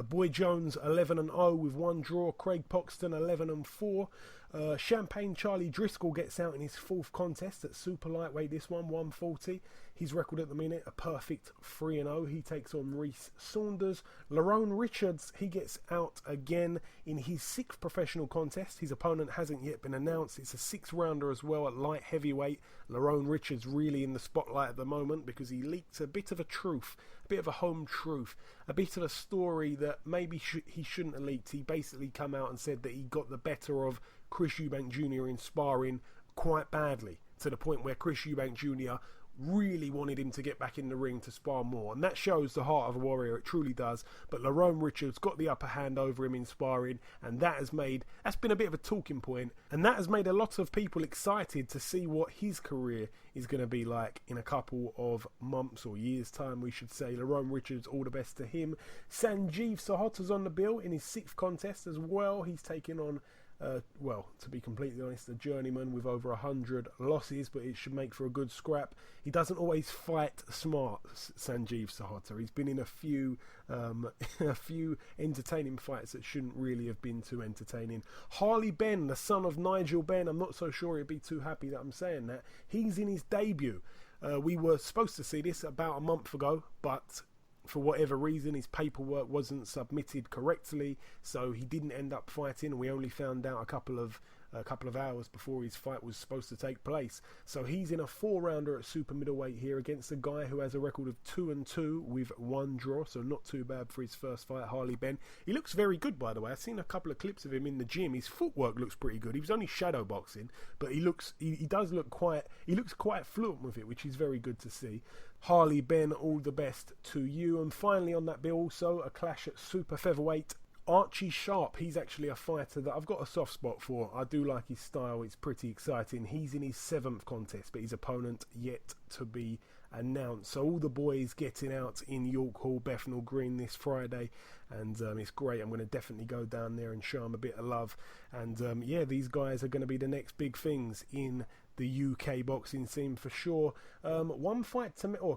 Boy Jones 11-0 with 1 draw. Craig Poxton 11-4. Champagne Charlie Driscoll gets out in his 4th contest at super lightweight, this one, 140. His record at the minute, a perfect 3-0. He takes on Reese Saunders. Lerone Richards, he gets out again in his 6th professional contest. His opponent hasn't yet been announced. It's a 6-rounder as well at light heavyweight. Lerone Richards really in the spotlight at the moment because he leaked a bit of a truth, a bit of a home truth, a bit of a story that maybe he shouldn't have leaked. He basically come out and said that he got the better of Chris Eubank Jr. in sparring, quite badly, to the point where Chris Eubank Jr. really wanted him to get back in the ring to spar more, and that shows the heart of a warrior. It truly does. But Lerone Richards got the upper hand over him in sparring, and that's been a bit of a talking point, and that has made a lot of people excited to see what his career is going to be like in a couple of months or years time, we should say. Lerone Richards, all the best to him. Sanjeev Sahota's on the bill in his 6th contest as well. He's taking on to be completely honest, a journeyman with over 100 losses, but it should make for a good scrap. He doesn't always fight smart, Sanjeev Sahota. He's been in a few entertaining fights that shouldn't really have been too entertaining. Harley Benn, the son of Nigel Benn, I'm not so sure he'd be too happy that I'm saying that. He's in his debut. We were supposed to see this about a month ago, but for whatever reason his paperwork wasn't submitted correctly, so he didn't end up fighting. We only found out a couple of hours before his fight was supposed to take place. So he's in a 4-rounder at super middleweight here against a guy who has a record of 2-2 with 1 draw, so not too bad for his first fight. Harley Benn, he looks very good, by the way. I've seen a couple of clips of him in the gym. His footwork looks pretty good. He was only shadow boxing, but he looks quite fluent with it, which is very good to see. Harley Benn, all the best to you. And finally on that bill also, a clash at super featherweight. Archie Sharp, he's actually a fighter that I've got a soft spot for. I do like his style, it's pretty exciting. He's in his 7th contest, but his opponent yet to be announced. So all the boys getting out in York Hall, Bethnal Green this Friday, and it's great. I'm going to definitely go down there and show them a bit of love. And these guys are going to be the next big things in the UK boxing scene for sure. A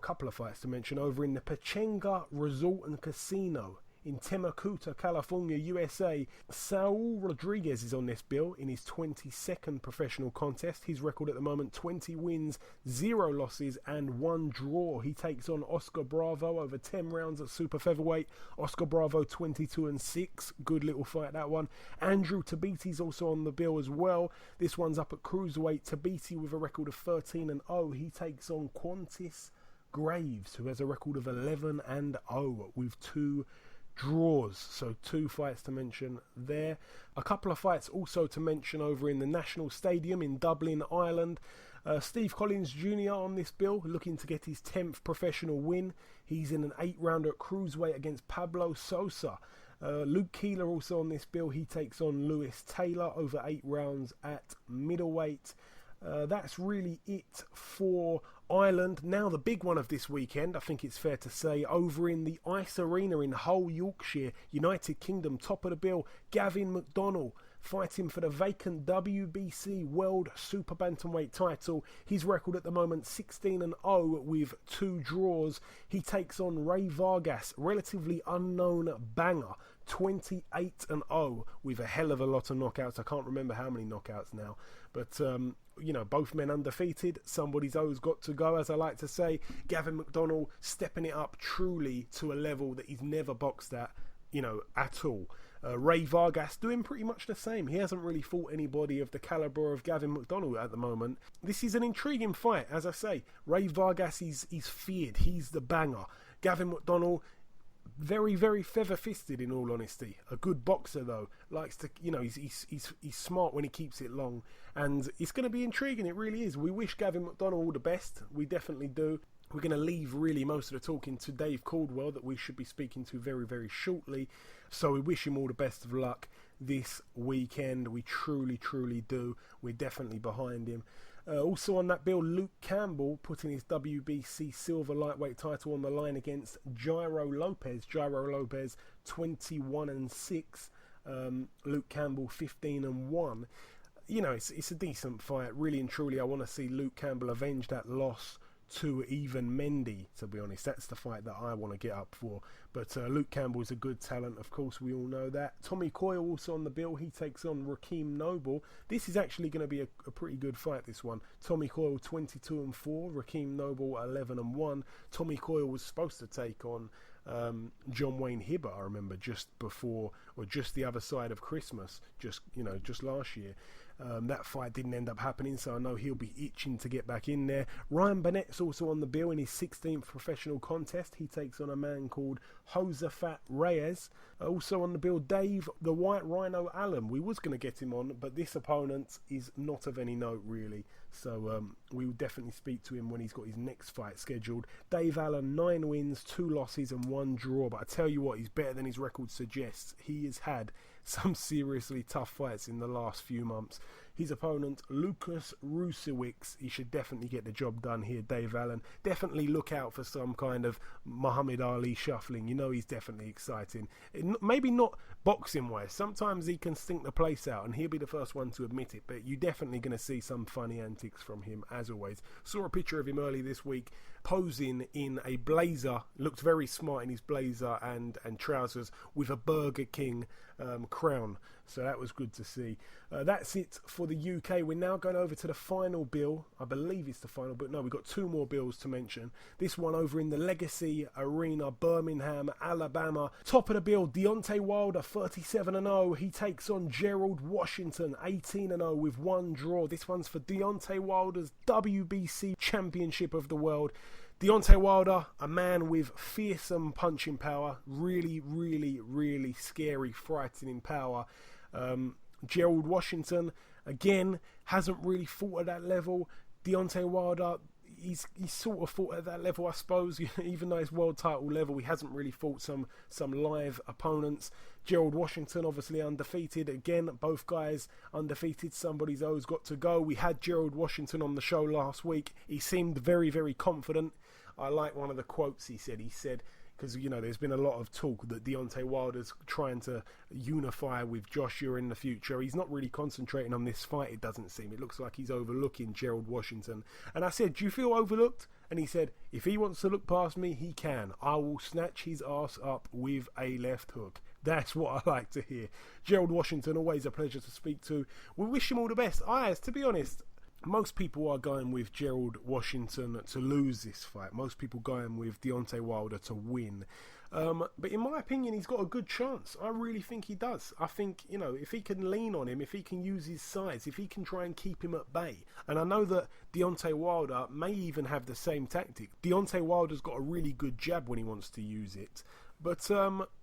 couple of fights to mention over in the Pechenga Resort and Casino in Temacuta, California, USA. Saul Rodriguez is on this bill in his 22nd professional contest. His record at the moment, 20 wins, 0 losses and 1 draw. He takes on Oscar Bravo over 10 rounds at super featherweight. Oscar Bravo 22-6. Good little fight, that one. Andrew Tabiti's also on the bill as well. This one's up at cruiserweight. Tabiti with a record of 13-0. He takes on Qantas Graves, who has a record of 11-0 with 2 draws. So 2 fights to mention there. A couple of fights also to mention over in the National Stadium in Dublin, Ireland. Steve Collins Jr. on this bill, looking to get his 10th professional win. He's in an 8-rounder at cruiserweight against Pablo Sosa. Luke Keeler also on this bill. He takes on Lewis Taylor over 8 rounds at middleweight. That's really it for Ireland. Now the big one of this weekend, I think it's fair to say, over in the Ice Arena in Hull, Yorkshire, United Kingdom, top of the bill, Gavin McDonnell fighting for the vacant WBC World Super Bantamweight title. His record at the moment, 16-0 with 2 draws. He takes on Rey Vargas, relatively unknown banger, 28-0 with a hell of a lot of knockouts. I can't remember how many knockouts now, but both men undefeated. Somebody's always got to go, as I like to say. Gavin McDonnell stepping it up truly to a level that he's never boxed at, at all. Rey Vargas doing pretty much the same. He hasn't really fought anybody of the calibre of Gavin McDonnell at the moment. This is an intriguing fight, as I say. Rey Vargas is feared. He's the banger. Gavin McDonnell, very, very feather-fisted, in all honesty. A good boxer, though. Likes to, he's smart when he keeps it long. And it's going to be intriguing, it really is. We wish Gavin McDonnell all the best. We definitely do. We're going to leave really most of the talking to Dave Coldwell, that we should be speaking to very, very shortly. So we wish him all the best of luck this weekend. We truly, truly do. We're definitely behind him. Also on that bill, Luke Campbell putting his WBC silver lightweight title on the line against Jairo Lopez. Jairo Lopez 21-6. Luke Campbell 15-1. It's a decent fight. Really and truly, I want to see Luke Campbell avenge that loss to even Mendy, to be honest. That's the fight that I want to get up for. But Luke Campbell is a good talent, of course, we all know that. Tommy Coyle also on the bill. He takes on Rakeem Noble. This is actually going to be a pretty good fight, this one. Tommy Coyle 22-4, Rakeem Noble 11-1. Tommy Coyle was supposed to take on John Wayne Hibbert, I remember, just before, or just the other side of Christmas, just last year. That fight didn't end up happening, so I know he'll be itching to get back in there. Ryan Burnett's also on the bill in his 16th professional contest. He takes on a man called Josafat Reyes. Also on the bill, Dave the White Rhino Allen. We was going to get him on, but this opponent is not of any note really, so we will definitely speak to him when he's got his next fight scheduled. Dave Allen, 9 wins, 2 losses and 1 draw, but I tell you what, he's better than his record suggests. He has had some seriously tough fights in the last few months. His opponent, Lucas Rusiewicz, he should definitely get the job done here, Dave Allen. Definitely look out for some kind of Muhammad Ali shuffling. You know he's definitely exciting. Maybe not boxing-wise. Sometimes he can stink the place out, and he'll be the first one to admit it, but you're definitely going to see some funny antics from him, as always. Saw a picture of him early this week, posing in a blazer. Looked very smart in his blazer and trousers with a Burger King crown. So that was good to see. That's it for the UK. We're now going over to the final bill. I believe it's the final, but no, we've got 2 more bills to mention. This one over in the Legacy Arena, Birmingham, Alabama. Top of the bill, Deontay Wilder, 37-0. He takes on Gerald Washington, 18-0 with 1 draw. This one's for Deontay Wilder's WBC Championship of the World. Deontay Wilder, a man with fearsome punching power, really, really, really scary, frightening power. Gerald Washington, again, hasn't really fought at that level. Deontay Wilder, he's sort of fought at that level, I suppose. Even though it's world title level, he hasn't really fought some live opponents. Gerald Washington, obviously undefeated. Again, both guys undefeated. Somebody's always got to go. We had Gerald Washington on the show last week. He seemed very, very confident. I like one of the quotes he said. He said, because, you know, there's been a lot of talk that Deontay Wilder's trying to unify with Joshua in the future. He's not really concentrating on this fight, it doesn't seem. It looks like he's overlooking Gerald Washington. And I said, do you feel overlooked? And he said, if he wants to look past me, he can. I will snatch his ass up with a left hook. That's what I like to hear. Gerald Washington, always a pleasure to speak to. We wish him all the best. To be honest, most people are going with Gerald Washington to lose this fight. Most people going with Deontay Wilder to win. But in my opinion, he's got a good chance. I really think he does. I think, you know, if he can lean on him, if he can use his size, if he can try and keep him at bay. And I know that Deontay Wilder may even have the same tactic. Deontay Wilder's got a really good jab when he wants to use it. But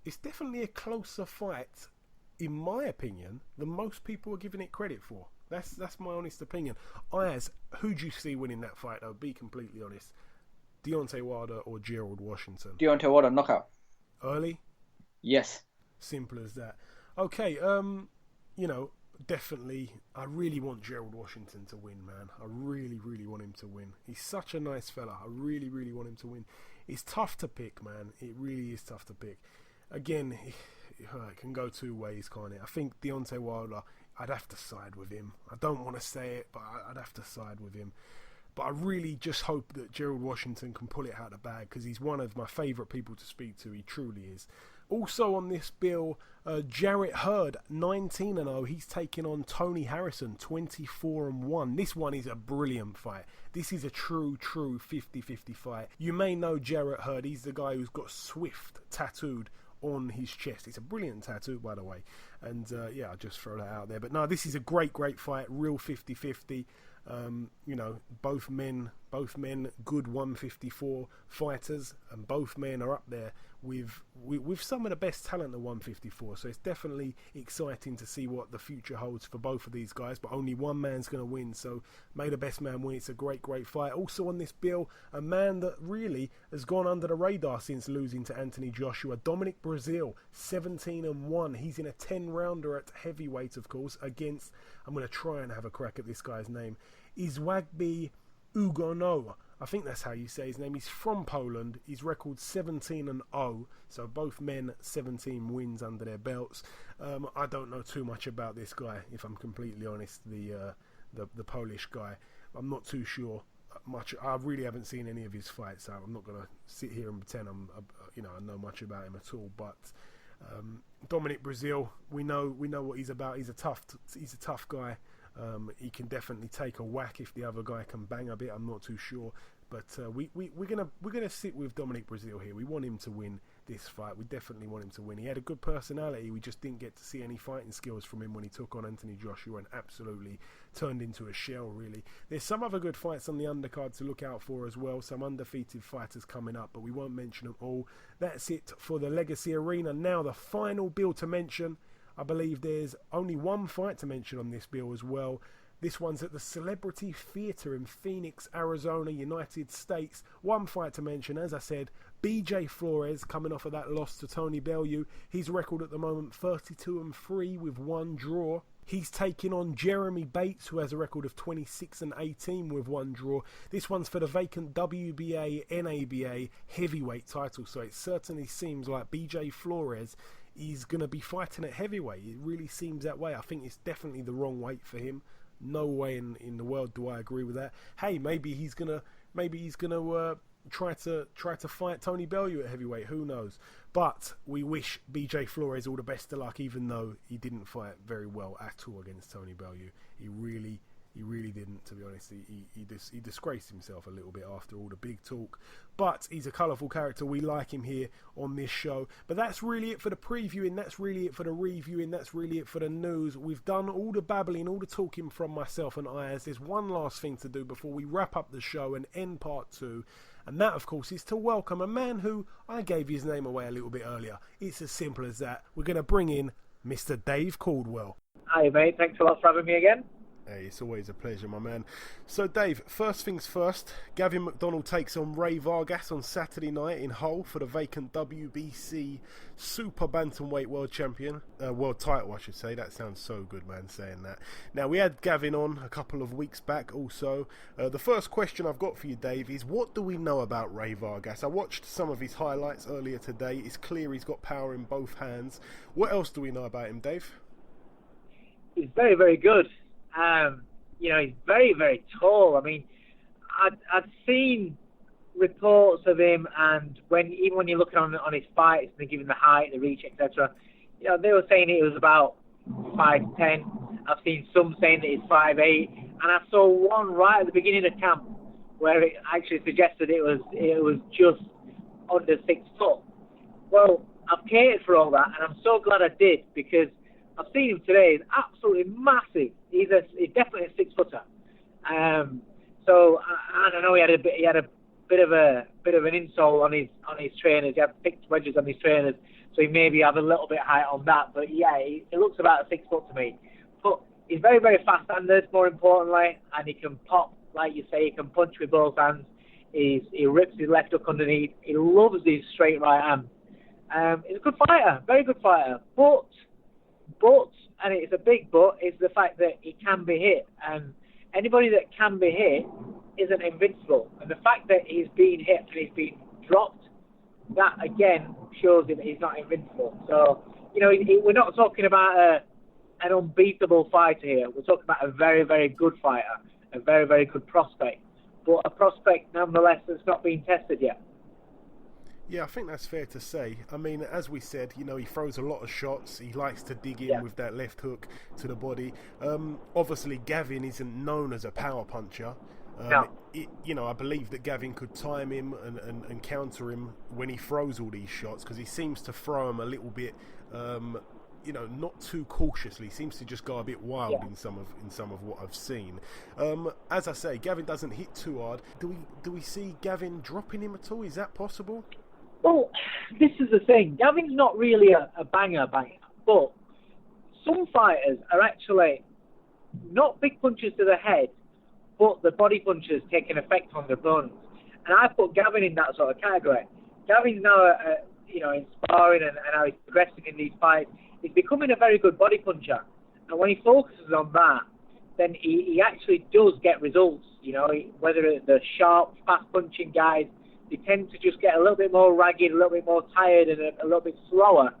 it's definitely a closer fight, in my opinion, than most people are giving it credit for. That's my honest opinion. Ayaz, who do you see winning that fight, though? Be completely honest. Deontay Wilder or Gerald Washington? Deontay Wilder, knockout. Early? Yes. Simple as that. Okay, you know, definitely, I really want Gerald Washington to win, man. I really, really want him to win. He's such a nice fella. I really, really want him to win. It's tough to pick, man. It really is tough to pick. Again, it can go 2 ways, can't it? I think Deontay Wilder, I'd have to side with him. I don't want to say it, but I'd have to side with him. But I really just hope that Gerald Washington can pull it out of the bag, because he's one of my favourite people to speak to. He truly is. Also on this bill, Jarrett Hurd, 19-0. He's taking on Tony Harrison, 24-1. This one is a brilliant fight. This is a true 50-50 fight. You may know Jarrett Hurd. He's the guy who's got Swift tattooed on his chest. It's a brilliant tattoo, by the way. And yeah, I'll just throw that out there. But no, this is a great fight. Real 50-50. You know, both men good 154 fighters, and both men are up there with some of the best talent at 154. So it's definitely exciting to see what the future holds for both of these guys, but only one man's going to win, so may the best man win. It's a great fight. Also on this bill, a man that really has gone under the radar since losing to Anthony Joshua, Dominic Breazeale, 17-1. He's in a 10-rounder at heavyweight, of course, against, I'm going to try and have a crack at this guy's name, Izwagbi Ugonowa. I think that's how you say his name. He's from Poland. His record 17-0. So both men 17 wins under their belts. I don't know too much about this guy, if I'm completely honest. The Polish guy. I'm not too sure much. I really haven't seen any of his fights, so I'm not gonna sit here and pretend I know much about him at all. But Dominic Breazeale, we know what he's about. He's a tough guy. He can definitely take a whack if the other guy can bang a bit. I'm not too sure, but we're gonna sit with Dominic Breazeale here. We want him to win. this fight. We definitely want him to win. He had a good personality. We just didn't get to see any fighting skills from him when he took on Anthony Joshua and absolutely turned into a shell, really. There's some other good fights on the undercard to look out for as well. Some undefeated fighters coming up, but we won't mention them all. That's it for the Legacy Arena. Now the final bill to mention. I believe there's only one fight to mention on this bill as well. This one's at the Celebrity Theatre in Phoenix, Arizona, United States. One fight to mention, as I said, BJ Flores coming off of that loss to Tony Bellew. His record at the moment 32-3 with 1 draw. He's taking on Jeremy Bates, who has a record of 26-18 with 1 draw. This one's for the vacant WBA, NABA heavyweight title. So it certainly seems like BJ Flores is going to be fighting at heavyweight. It really seems that way. I think it's definitely the wrong weight for him. No way in the world do I agree with that. Hey, maybe he's gonna try to fight Tony Bellew at heavyweight. Who knows? But we wish BJ Flores all the best of luck, even though he didn't fight very well at all against Tony Bellew. He really didn't, to be honest. He disgraced himself a little bit after all the big talk. But he's a colourful character. We like him here on this show. But that's really it for the previewing. That's really it for the reviewing. That's really it for the news. We've done all the babbling, all the talking from myself and Ayaz. There's one last thing to do before we wrap up the show and end part 2. And that, of course, is to welcome a man who I gave his name away a little bit earlier. It's as simple as that. We're going to bring in Mr. Dave Coldwell. Hi, mate. Thanks a lot for having me again. Hey, it's always a pleasure, my man. So, Dave, first things first, Gavin McDonnell takes on Rey Vargas on Saturday night in Hull for the vacant WBC Super Bantamweight World Champion. World title, I should say. That sounds so good, man, saying that. Now, we had Gavin on a couple of weeks back also. The first question I've got for you, Dave, is what do we know about Rey Vargas? I watched some of his highlights earlier today. It's clear he's got power in both hands. What else do we know about him, Dave? He's very, very good. He's very, very tall. I mean, I'd seen reports of him, and even when you're looking on his fights, and giving the height, the reach, etc., they were saying it was about 5'10". I've seen some saying that he's 5'8", and I saw one right at the beginning of camp where it actually suggested it was just under 6 foot. Well, I've catered for all that, and I'm so glad I did, because I've seen him today. He's absolutely massive. He's definitely a 6-footer. So I don't know. He had a bit of an insult on his trainers. He had 6 wedges on his trainers, so he maybe have a little bit height on that. But yeah, it looks about a 6 foot to me. But he's very, very fast-handed, more importantly, and he can pop, like you say. He can punch with both hands. He rips his left hook underneath. He loves his straight right hand. He's a good fighter, very good fighter. But, and it's a big but, is the fact that he can be hit. And anybody that can be hit isn't invincible. And the fact that he's been hit and he's been dropped, that again shows him that he's not invincible. So, we're not talking about an unbeatable fighter here. We're talking about a very, very good fighter, a very, very good prospect. But a prospect, nonetheless, that's not been tested yet. Yeah, I think that's fair to say. I mean, as we said, he throws a lot of shots. He likes to dig in with that left hook to the body. Obviously, Gavin isn't known as a power puncher. No. I believe that Gavin could time him and counter him when he throws all these shots, because he seems to throw them a little bit, not too cautiously. He seems to just go a bit wild in some of what I've seen. As I say, Gavin doesn't hit too hard. Do we see Gavin dropping him at all? Is that possible? Well, this is the thing. Gavin's not really a banger, but some fighters are actually not big punches to the head, but the body punches take an effect on their opponents. And I put Gavin in that sort of category. Gavin's now, in sparring and how he's progressing in these fights, he's becoming a very good body puncher. And when he focuses on that, then he actually does get results. Whether it's the sharp, fast-punching guys, they tend to just get a little bit more ragged, a little bit more tired, and a little bit slower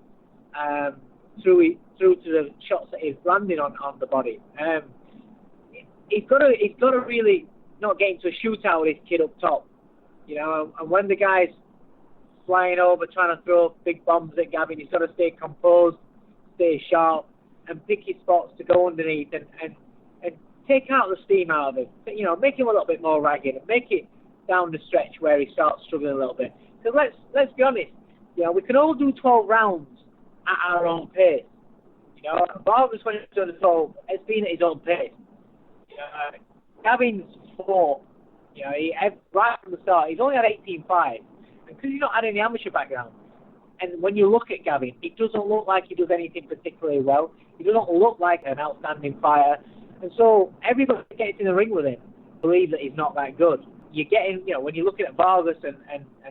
through to the shots that he's landing on the body. He's got to really not get into a shootout with his kid up top, And when the guy's flying over trying to throw big bombs at Gavin, he's got to stay composed, stay sharp, and pick his spots to go underneath and take out the steam out of him. Make him a little bit more ragged and make it down the stretch where he starts struggling a little bit. Because let's be honest, we can all do 12 rounds at our own pace. Vargas, when he's done the 12, has been at his own pace. Gavin's fought, right from the start, he's only had 18 fights. And because he's not had any amateur background, and when you look at Gavin, it doesn't look like he does anything particularly well. He doesn't look like an outstanding fighter. And so everybody that gets in the ring with him believes that he's not that good. You're getting, when you're looking at Vargas and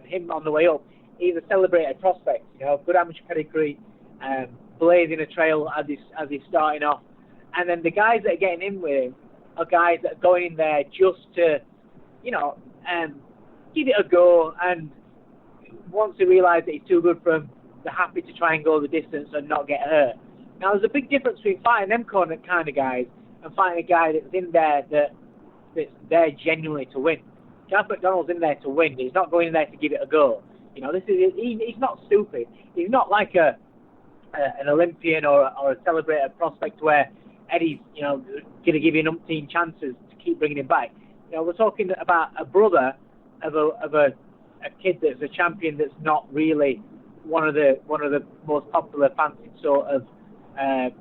him on the way up, he's a celebrated prospect, good amateur pedigree, blazing a trail as he's starting off. And then the guys that are getting in with him are guys that are going in there just to, give it a go. And once they realise that he's too good for them, they're happy to try and go the distance and not get hurt. Now, there's a big difference between fighting them kind of guys and fighting a guy that's in there that's there genuinely to win. Gavin McDonnell's in there to win. He's not going in there to give it a go. He's not stupid. He's not like an Olympian or a celebrated prospect where Eddie's, going to give you an umpteen chances to keep bringing him back. We're talking about a brother of a kid that's a champion that's not really one of the most popular fancy sort of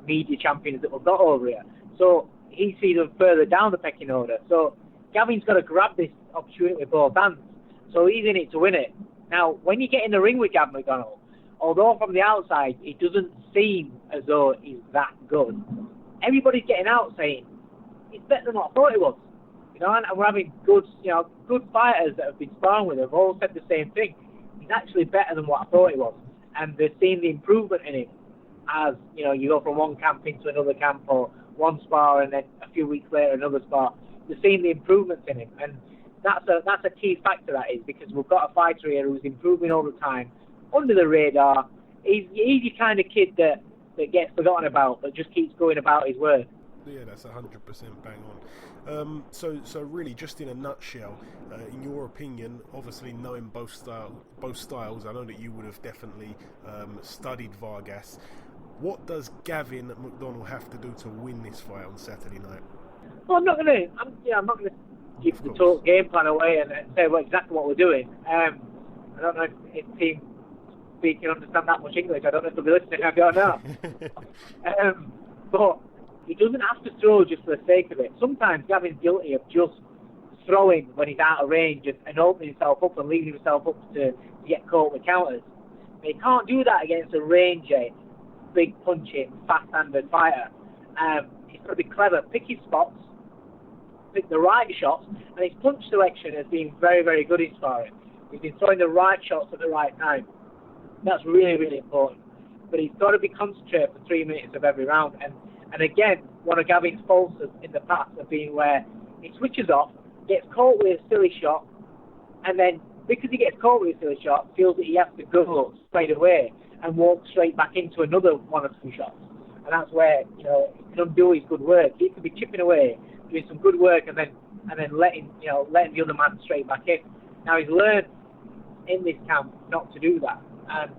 media champions that we've got over here. So he sees them further down the pecking order. So Gavin's got to grab this opportunity with both hands. So he's in it to win it. Now, when you get in the ring with Gavin McDonnell, although from the outside it doesn't seem as though he's that good, everybody's getting out saying he's better than what I thought he was. And we're having good fighters that have been sparring with him have all said the same thing. He's actually better than what I thought he was. And they're seeing the improvement in him as, you go from one camp into another camp or one spar and then a few weeks later another spar. They're seeing the improvements in him. And that's a key factor, that is, because we've got a fighter here who's improving all the time, under the radar. He's your kind of kid that gets forgotten about, but just keeps going about his work. Yeah, that's 100% bang on. So really, just in a nutshell, in your opinion, obviously knowing both styles, I know that you would have definitely studied Vargas. What does Gavin McDonnell have to do to win this fight on Saturday night? Well, I'm not gonna give the total game plan away and say exactly what we're doing. I don't know if Team B can understand that much English. I don't know if they'll be listening. I don't know. But he doesn't have to throw just for the sake of it. Sometimes Gavin's guilty of just throwing when he's out of range and opening himself up and leaving himself up to get caught with counters. But he can't do that against a rangy, big punching, fast-handed fighter. He's got to be clever, pick his spots, pick the right shots, and his punch selection has been very, very good in sparring. He's been throwing the right shots at the right time. That's really, really important. But he's got to be concentrated for 3 minutes of every round. And again, one of Gavin's faults in the past have been where he switches off, gets caught with a silly shot, and then because he gets caught with a silly shot, feels that he has to go straight away and walk straight back into another one or two shots. And that's where, he can undo his good work. He could be chipping away, doing some good work, and then letting the other man straight back in. Now, he's learned in this camp not to do that. And,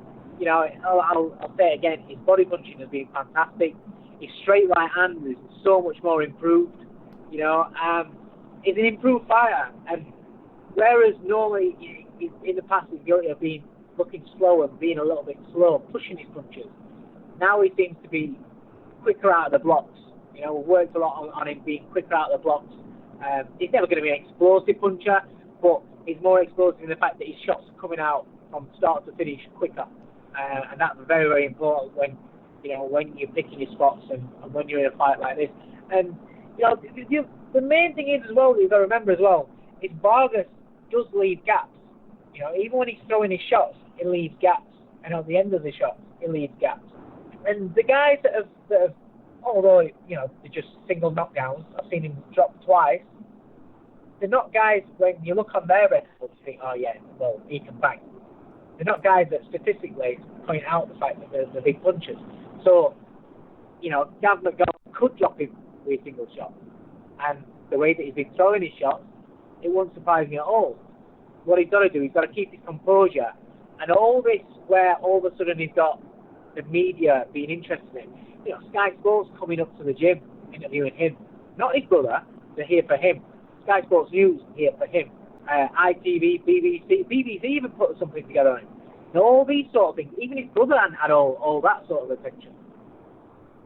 I'll say it again, his body punching has been fantastic. His straight right hand is so much more improved. He's an improved fighter. And whereas normally in the past he's guilty of being looking slow and being a little bit slow, pushing his punches, now he seems to be quicker out of the blocks. We've worked a lot on him being quicker out of the blocks. He's never going to be an explosive puncher, but he's more explosive in the fact that his shots are coming out from start to finish quicker. And that's very, very important when you're picking your spots and when you're in a fight like this. And, the main thing is as well, that you've got to remember as well, is Vargas does leave gaps. Even when he's throwing his shots, he leaves gaps. And at the end of the shots, he leaves gaps. And the guys that have although, they're just single knockdowns, I've seen him drop twice, they're not guys, when you look on their record, you think, oh yeah, well, he can bang. They're not guys that statistically point out the fact that they're big punchers. So, Gavin McDonnell could drop him with a single shot. And the way that he's been throwing his shots, it won't surprise me at all. What he's got to do, he's got to keep his composure. And all this where all of a sudden he's got the media being interested in. Sky Sports coming up to the gym, interviewing him. Not his brother, they're here for him. Sky Sports News, here for him. ITV, BBC even put something together on him. Now, all these sort of things, even his brother hadn't had all that sort of attention.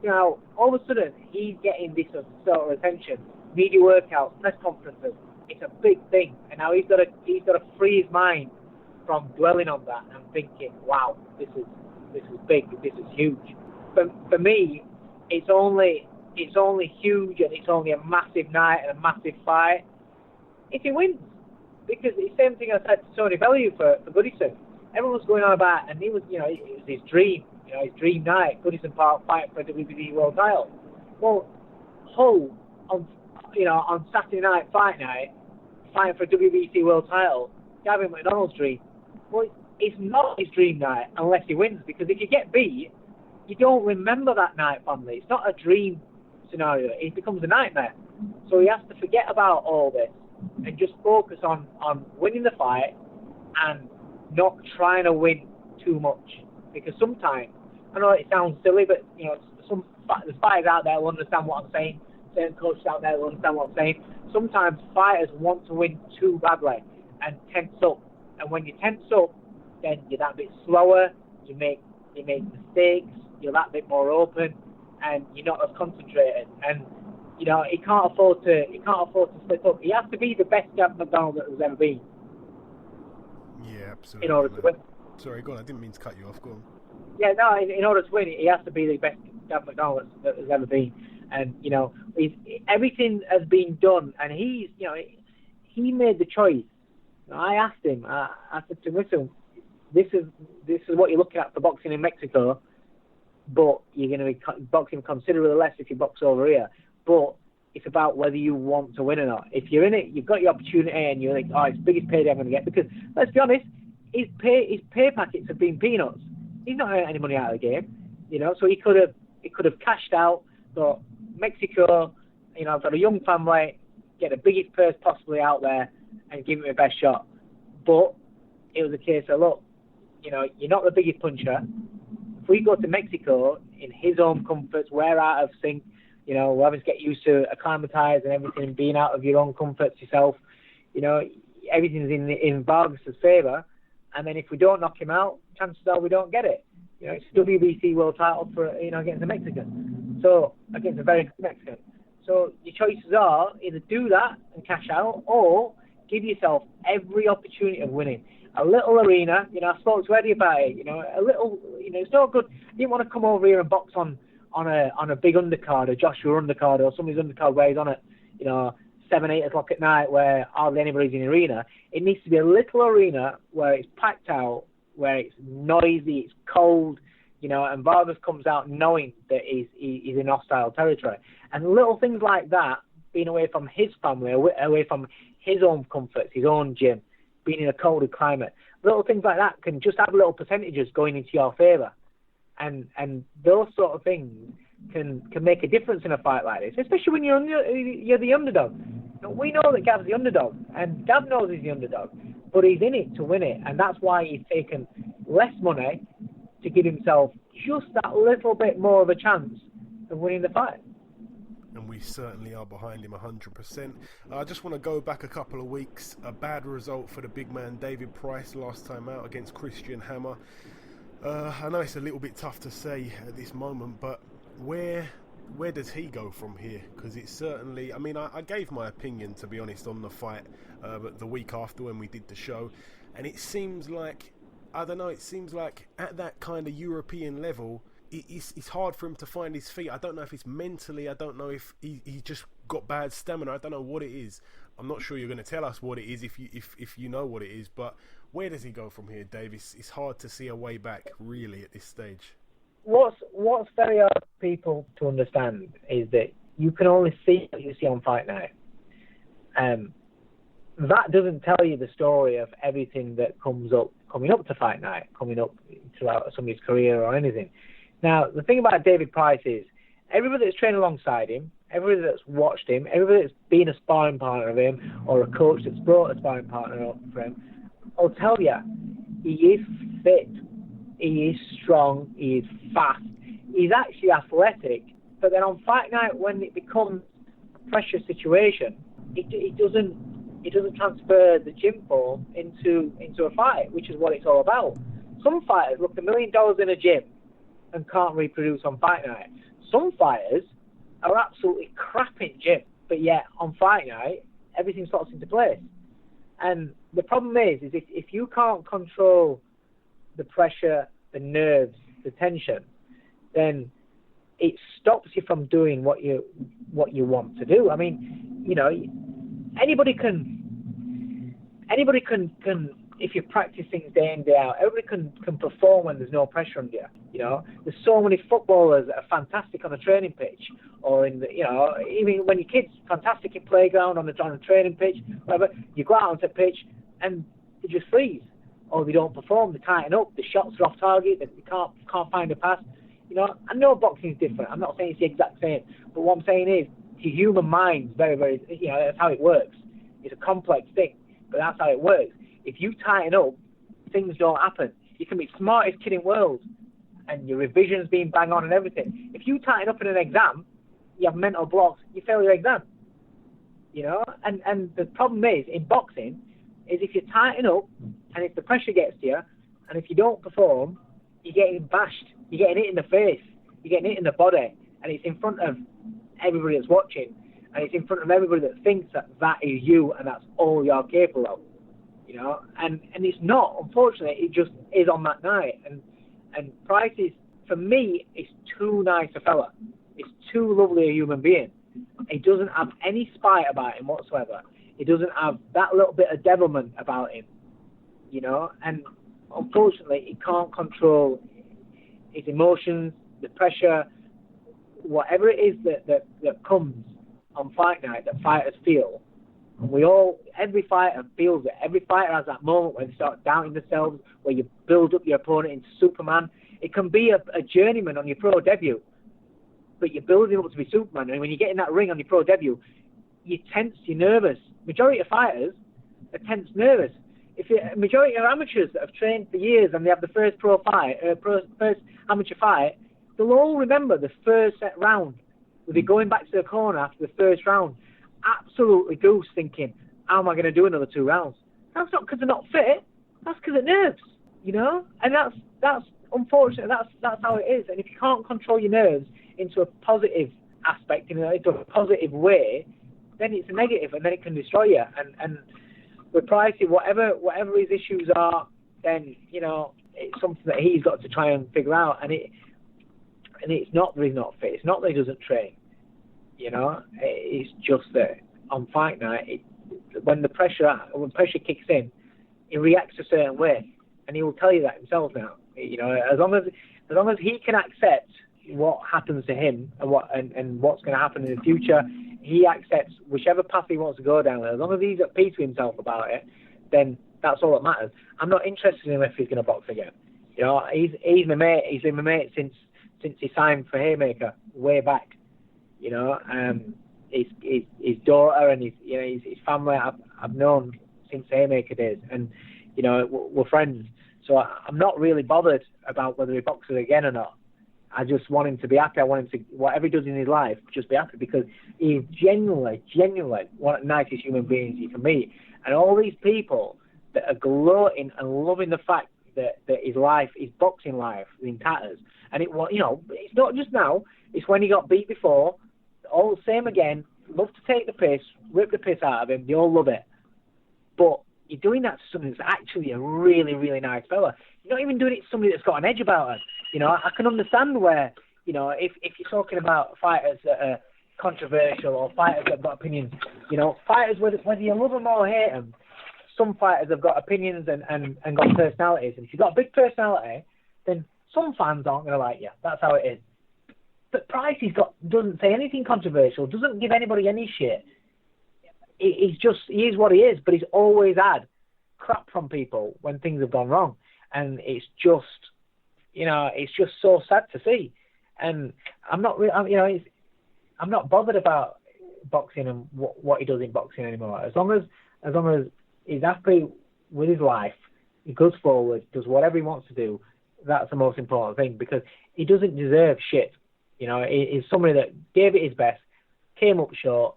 You know, all of a sudden, he's getting this sort of attention. Media workouts, press conferences. It's a big thing. And now he's got to free his mind from dwelling on that and thinking, wow, this is big, this is huge. For me, it's only huge and it's only a massive night and a massive fight if he wins. Because it's the same thing I said to Tony Bellew for Goodison. Everyone was going on about, and it was his dream, his dream night, Goodison Park fight for a WBC world title. Well, Hull on Saturday night, fight night, fighting for a WBC world title, Gavin McDonnell's dream. Well, it's not his dream night unless he wins, because if you get beat, you don't remember that night, family. It's not a dream scenario. It becomes a nightmare. So he has to forget about all this and just focus on winning the fight and not trying to win too much. Because sometimes, I know it sounds silly, but there's fighters out there who understand what I'm saying. Certain coaches out there who understand what I'm saying. Sometimes fighters want to win too badly and tense up. And when you tense up, then you're that bit slower. You make mistakes. You're that bit more open, and you're not as concentrated. And he can't afford to slip up. He has to be the best Gavin McDonnell that has ever been. Yeah, absolutely. In order to win. Sorry, go on. I didn't mean to cut you off. Go on. Yeah, no. In order to win, he has to be the best Gavin McDonnell that has ever been. And everything has been done, and he made the choice. I asked him. I said to him, listen, this is what you're looking at for boxing in Mexico, but you're going to be boxing considerably less if you box over here. But it's about whether you want to win or not. If you're in it, you've got your opportunity, and you're like, oh, it's the biggest payday I'm going to get. Because let's be honest, his pay packets have been peanuts. He's not earned any money out of the game, So he could have cashed out. But Mexico, I've got a young family, get the biggest purse possibly out there, and give it my best shot. But it was a case of, look, you're not the biggest puncher. If we go to Mexico in his own comforts, we're out of sync, we're having to get used to acclimatise and everything, being out of your own comforts yourself, everything's in Vargas' favour. And then if we don't knock him out, chances are we don't get it. It's a WBC world title for, against a Mexican. So, against a very good Mexican. So your choices are either do that and cash out, or give yourself every opportunity of winning. A little arena, I spoke to Eddie about it, a little, it's not good. I didn't want to come over here and box on a big undercard, a Joshua undercard, or somebody's undercard where he's on at, 7, 8 o'clock at night where hardly anybody's in the arena. It needs to be a little arena where it's packed out, where it's noisy, it's cold, and Vargas comes out knowing that he's in hostile territory. And little things like that, being away from his family, away from his own comforts, his own gym, being in a colder climate, little things like that can just have little percentages going into your favour. And those sort of things can make a difference in a fight like this, especially when you're the underdog. We know that Gav's the underdog, and Gav knows he's the underdog, but he's in it to win it, and that's why he's taken less money to give himself just that little bit more of a chance of winning the fight. And we certainly are behind him 100%. I just want to go back a couple of weeks. A bad result for the big man David Price last time out against Christian Hammer. I know it's a little bit tough to say at this moment, but where does he go from here? Because it's certainly, I gave my opinion, to be honest, on the fight but the week after when we did the show, and it seems like, it seems like at that kind of European level, it's hard for him to find his feet. I don't know if it's mentally, I don't know if he just got bad stamina, I don't know what it is. I'm not sure you're going to tell us what it is if you know what it is, but where does he go from here, Dave? It's hard to see a way back, really, at this stage. What's very hard for people to understand is that you can only see what you see on Fight Night. That doesn't tell you the story of everything that coming up to Fight Night, coming up throughout somebody's career or anything. Now, the thing about David Price is, everybody that's trained alongside him, everybody that's watched him, everybody that's been a sparring partner of him, or a coach that's brought a sparring partner up for him, I'll tell you, he is fit, he is strong, he is fast, he's actually athletic, but then on Fight Night, when it becomes a pressure situation, it doesn't transfer the gym form into a fight, which is what it's all about. Some fighters look $1 million in a gym and can't reproduce on fight night. Some fighters are absolutely crap in gym, but yet on fight night, everything slots into place. And the problem is if you can't control the pressure, the nerves, the tension, then it stops you from doing what you want to do. I mean, you know, anybody can if you practice things day in, day out, everybody can perform when there's no pressure on you. You know, there's so many footballers that are fantastic on a training pitch, or in the, you know, even when your kid's fantastic in playground on a training pitch, whatever. You go out onto the pitch and they just freeze, or they don't perform, they tighten up, the shots are off target, they can't find a pass. You know, I know boxing is different. I'm not saying it's the exact same, but what I'm saying is the human mind's very, very, you know, that's how it works. It's a complex thing, but that's how it works. If you tighten up, things don't happen. You can be the smartest kid in the world, and your revision's being bang on and everything. If you tighten up in an exam, you have mental blocks, you fail your exam. You know, and the problem is, in boxing, is if you tighten up, and if the pressure gets to you, and if you don't perform, you're getting bashed, you're getting hit in the face, you're getting hit in the body, and it's in front of everybody that's watching, and it's in front of everybody that thinks that is you, and that's all you're capable of. You know, and it's not, unfortunately, it just is on that night. And Price is, for me, is too nice a fella. It's too lovely a human being. He doesn't have any spite about him whatsoever. He doesn't have that little bit of devilment about him, you know, and unfortunately, he can't control his emotions, the pressure, whatever it is that comes on fight night that fighters feel. Every fighter feels it. Every fighter has that moment where they start doubting themselves, where you build up your opponent into Superman. It can be a journeyman on your pro debut, but you're building up to be Superman. And when you get in that ring on your pro debut, you're tense, you're nervous. Majority of fighters are tense, nervous. Majority of amateurs that have trained for years and they have the first first amateur fight, they'll all remember the first set round. They'll be going back to the corner after the first round, absolutely goose, thinking, how am I going to do another 2 rounds? That's not because they're not fit. That's because of nerves, you know. And that's unfortunate. That's how it is. And if you can't control your nerves into a positive aspect, into a positive way, then it's a negative, and then it can destroy you. And with Pricey, whatever his issues are, then you know it's something that he's got to try and figure out. And it's not that he's not fit. It's not that he doesn't train. You know, it's just that on fight night, when pressure kicks in, he reacts a certain way, and he will tell you that himself now. You know, as long as he can accept what happens to him and what's going to happen in the future, he accepts whichever path he wants to go down. As long as he's at peace with himself about it, then that's all that matters. I'm not interested in if he's going to box again. You know, he's my mate. He's been my mate since he signed for Haymaker way back. You know, his daughter and his family I've known since Haymaker days, and you know we're friends. So I'm not really bothered about whether he boxes again or not. I just want him to be happy. I want him to, whatever he does in his life, just be happy, because he's genuinely one of the nicest human beings you can meet. And all these people that are gloating and loving the fact that his life, his boxing life, is in tatters. And it's not just now. It's when he got beat before. All the same again. Love to take the piss, rip the piss out of him. They all love it. But you're doing that to somebody that's actually a really, really nice fella. You're not even doing it to somebody that's got an edge about her. You know, I can understand where, you know, if you're talking about fighters that are controversial or fighters that have got opinions, you know, fighters, whether you love them or hate them, some fighters have got opinions and got personalities. And if you've got a big personality, then some fans aren't going to like you. That's how it is. But Price, doesn't say anything controversial, doesn't give anybody any shit. He is what he is, but he's always had crap from people when things have gone wrong. And it's just, you know, it's just so sad to see. And I'm not bothered about boxing and what he does in boxing anymore. As long as he's happy with his life, he goes forward, does whatever he wants to do, that's the most important thing, because he doesn't deserve shit. You know, he's somebody that gave it his best, came up short,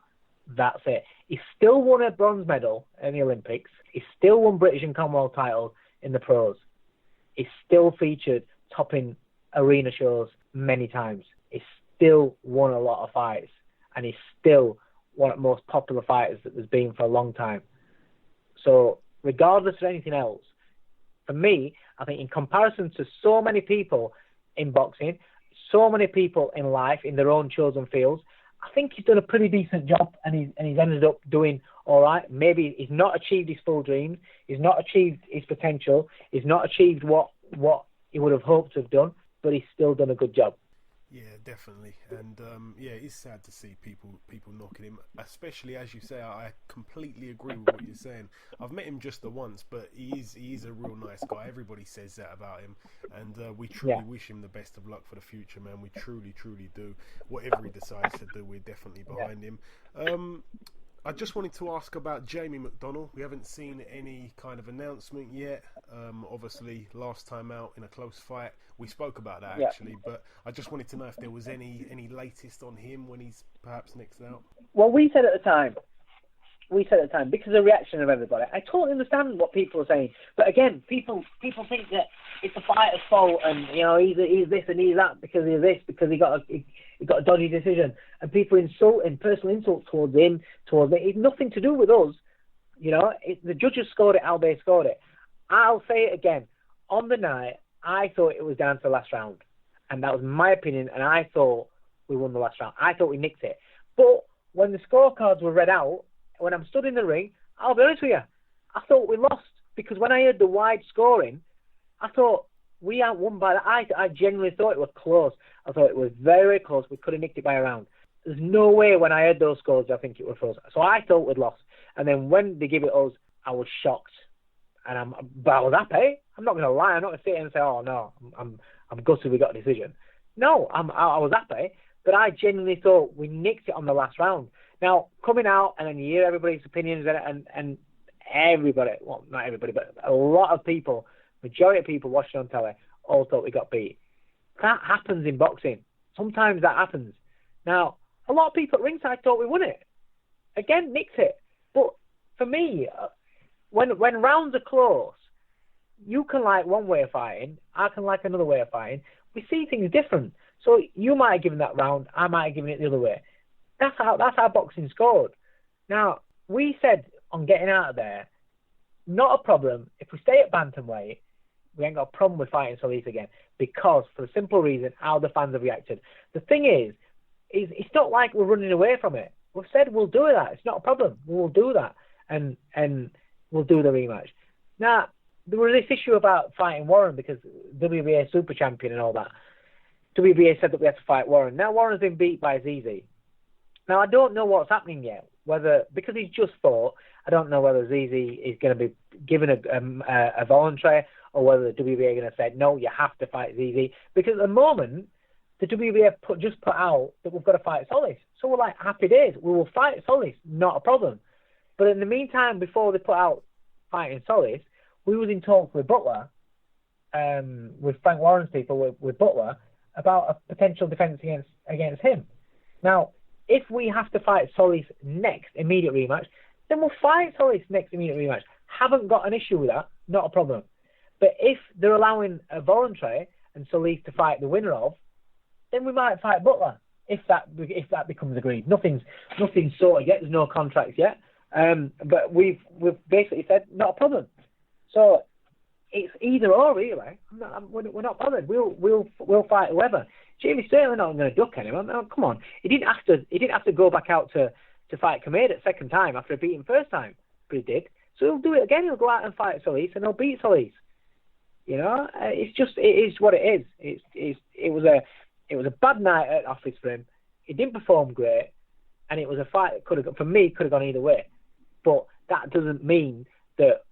that's it. He still won a bronze medal in the Olympics. He still won British and Commonwealth titles in the pros. He's still featured topping arena shows many times. He's still won a lot of fights, and he's still one of the most popular fighters that there's been for a long time. So regardless of anything else, for me, I think in comparison to so many people in boxing, so many people in life in their own chosen fields, I think he's done a pretty decent job, and he's ended up doing all right. Maybe he's not achieved his full dreams, he's not achieved his potential, he's not achieved what he would have hoped to have done, but he's still done a good job. Yeah, definitely. And it's sad to see people knocking him, especially as you say. I completely agree with what you're saying. I've met him just the once, but he is a real nice guy. Everybody says that about him, and we truly wish him the best of luck for the future, man. We truly do. Whatever he decides to do, we're definitely behind him. I just wanted to ask about Jamie McDonnell. We haven't seen any kind of announcement yet. Obviously, last time out in a close fight, we spoke about that actually. But I just wanted to know if there was any latest on him when he's perhaps next out. Well, we said at the time, because of the reaction of everybody, I totally understand what people are saying. But again, people think that it's the fighter's fault, and he's this and he's that because of this, because he got a dodgy decision, and people insulting, personal insults towards him, towards me. It's nothing to do with us. The judges scored it how they scored it. I'll say it again. On the night, I thought it was down to the last round, and that was my opinion. And I thought we won the last round. I thought we nicked it. But when the scorecards were read out, when I'm stood in the ring, I'll be honest with you, I thought we lost, because when I heard the wide scoring, I thought we hadn't won by that. I genuinely thought it was close. I thought it was very, very close. We could have nicked it by a round. There's no way when I heard those scores I think it was close. So I thought we'd lost. And then when they give it us, I was shocked. But I was happy. I'm not going to lie. I'm not going to sit here and say, oh no, I'm gutted we got a decision. No, I was happy. But I genuinely thought we nicked it on the last round. Now, coming out and then you hear everybody's opinions and everybody, well, not everybody, but a lot of people, majority of people watching on telly, all thought we got beat. That happens in boxing. Sometimes that happens. Now, a lot of people at ringside thought we won it. Again, nicked it. But for me, when rounds are close, you can like one way of fighting, I can like another way of fighting. We see things different. So you might have given that round, I might have given it the other way. That's how boxing scored. Now, we said on getting out of there, not a problem. If we stay at bantamweight, we ain't got a problem with fighting Solis again, because for a simple reason, how the fans have reacted. The thing is it's not like we're running away from it. We've said we'll do that. It's not a problem. We'll do that, and we'll do the rematch. Now, there was this issue about fighting Warren because WBA super champion and all that. WBA said that we had to fight Warren. Now Warren's been beat by Zizi. Now, I don't know what's happening yet. Because he's just fought, I don't know whether Zizi is going to be given a voluntary, or whether the WBA are going to say, no, you have to fight Zizi. Because at the moment, the WBA just put out that we've got to fight Solis. So we're like, happy days. We will fight Solis, not a problem. But in the meantime, before they put out fighting Solis, we was in talks with Butler, with Frank Warren's people, with Butler, about a potential defence against him. Now, if we have to fight Solis next immediate rematch, then we'll fight Solis next immediate rematch. Haven't got an issue with that, not a problem. But if they're allowing a voluntary and Solis to fight the winner of, then we might fight Butler if that becomes agreed. Nothing's sorted yet. There's no contracts yet. But we've basically said not a problem. So it's either or really. We're not bothered. We'll fight whoever. Jamie's certainly not going to duck anyone. No, come on. He didn't have to go back out to fight Kameda second time after beating first time, but he did. So he'll do it again. He'll go out and fight Solis, and he'll beat Solis. It is what it is. It was a bad night at office for him. He didn't perform great, and it was a fight that could have gone either way. But that doesn't mean that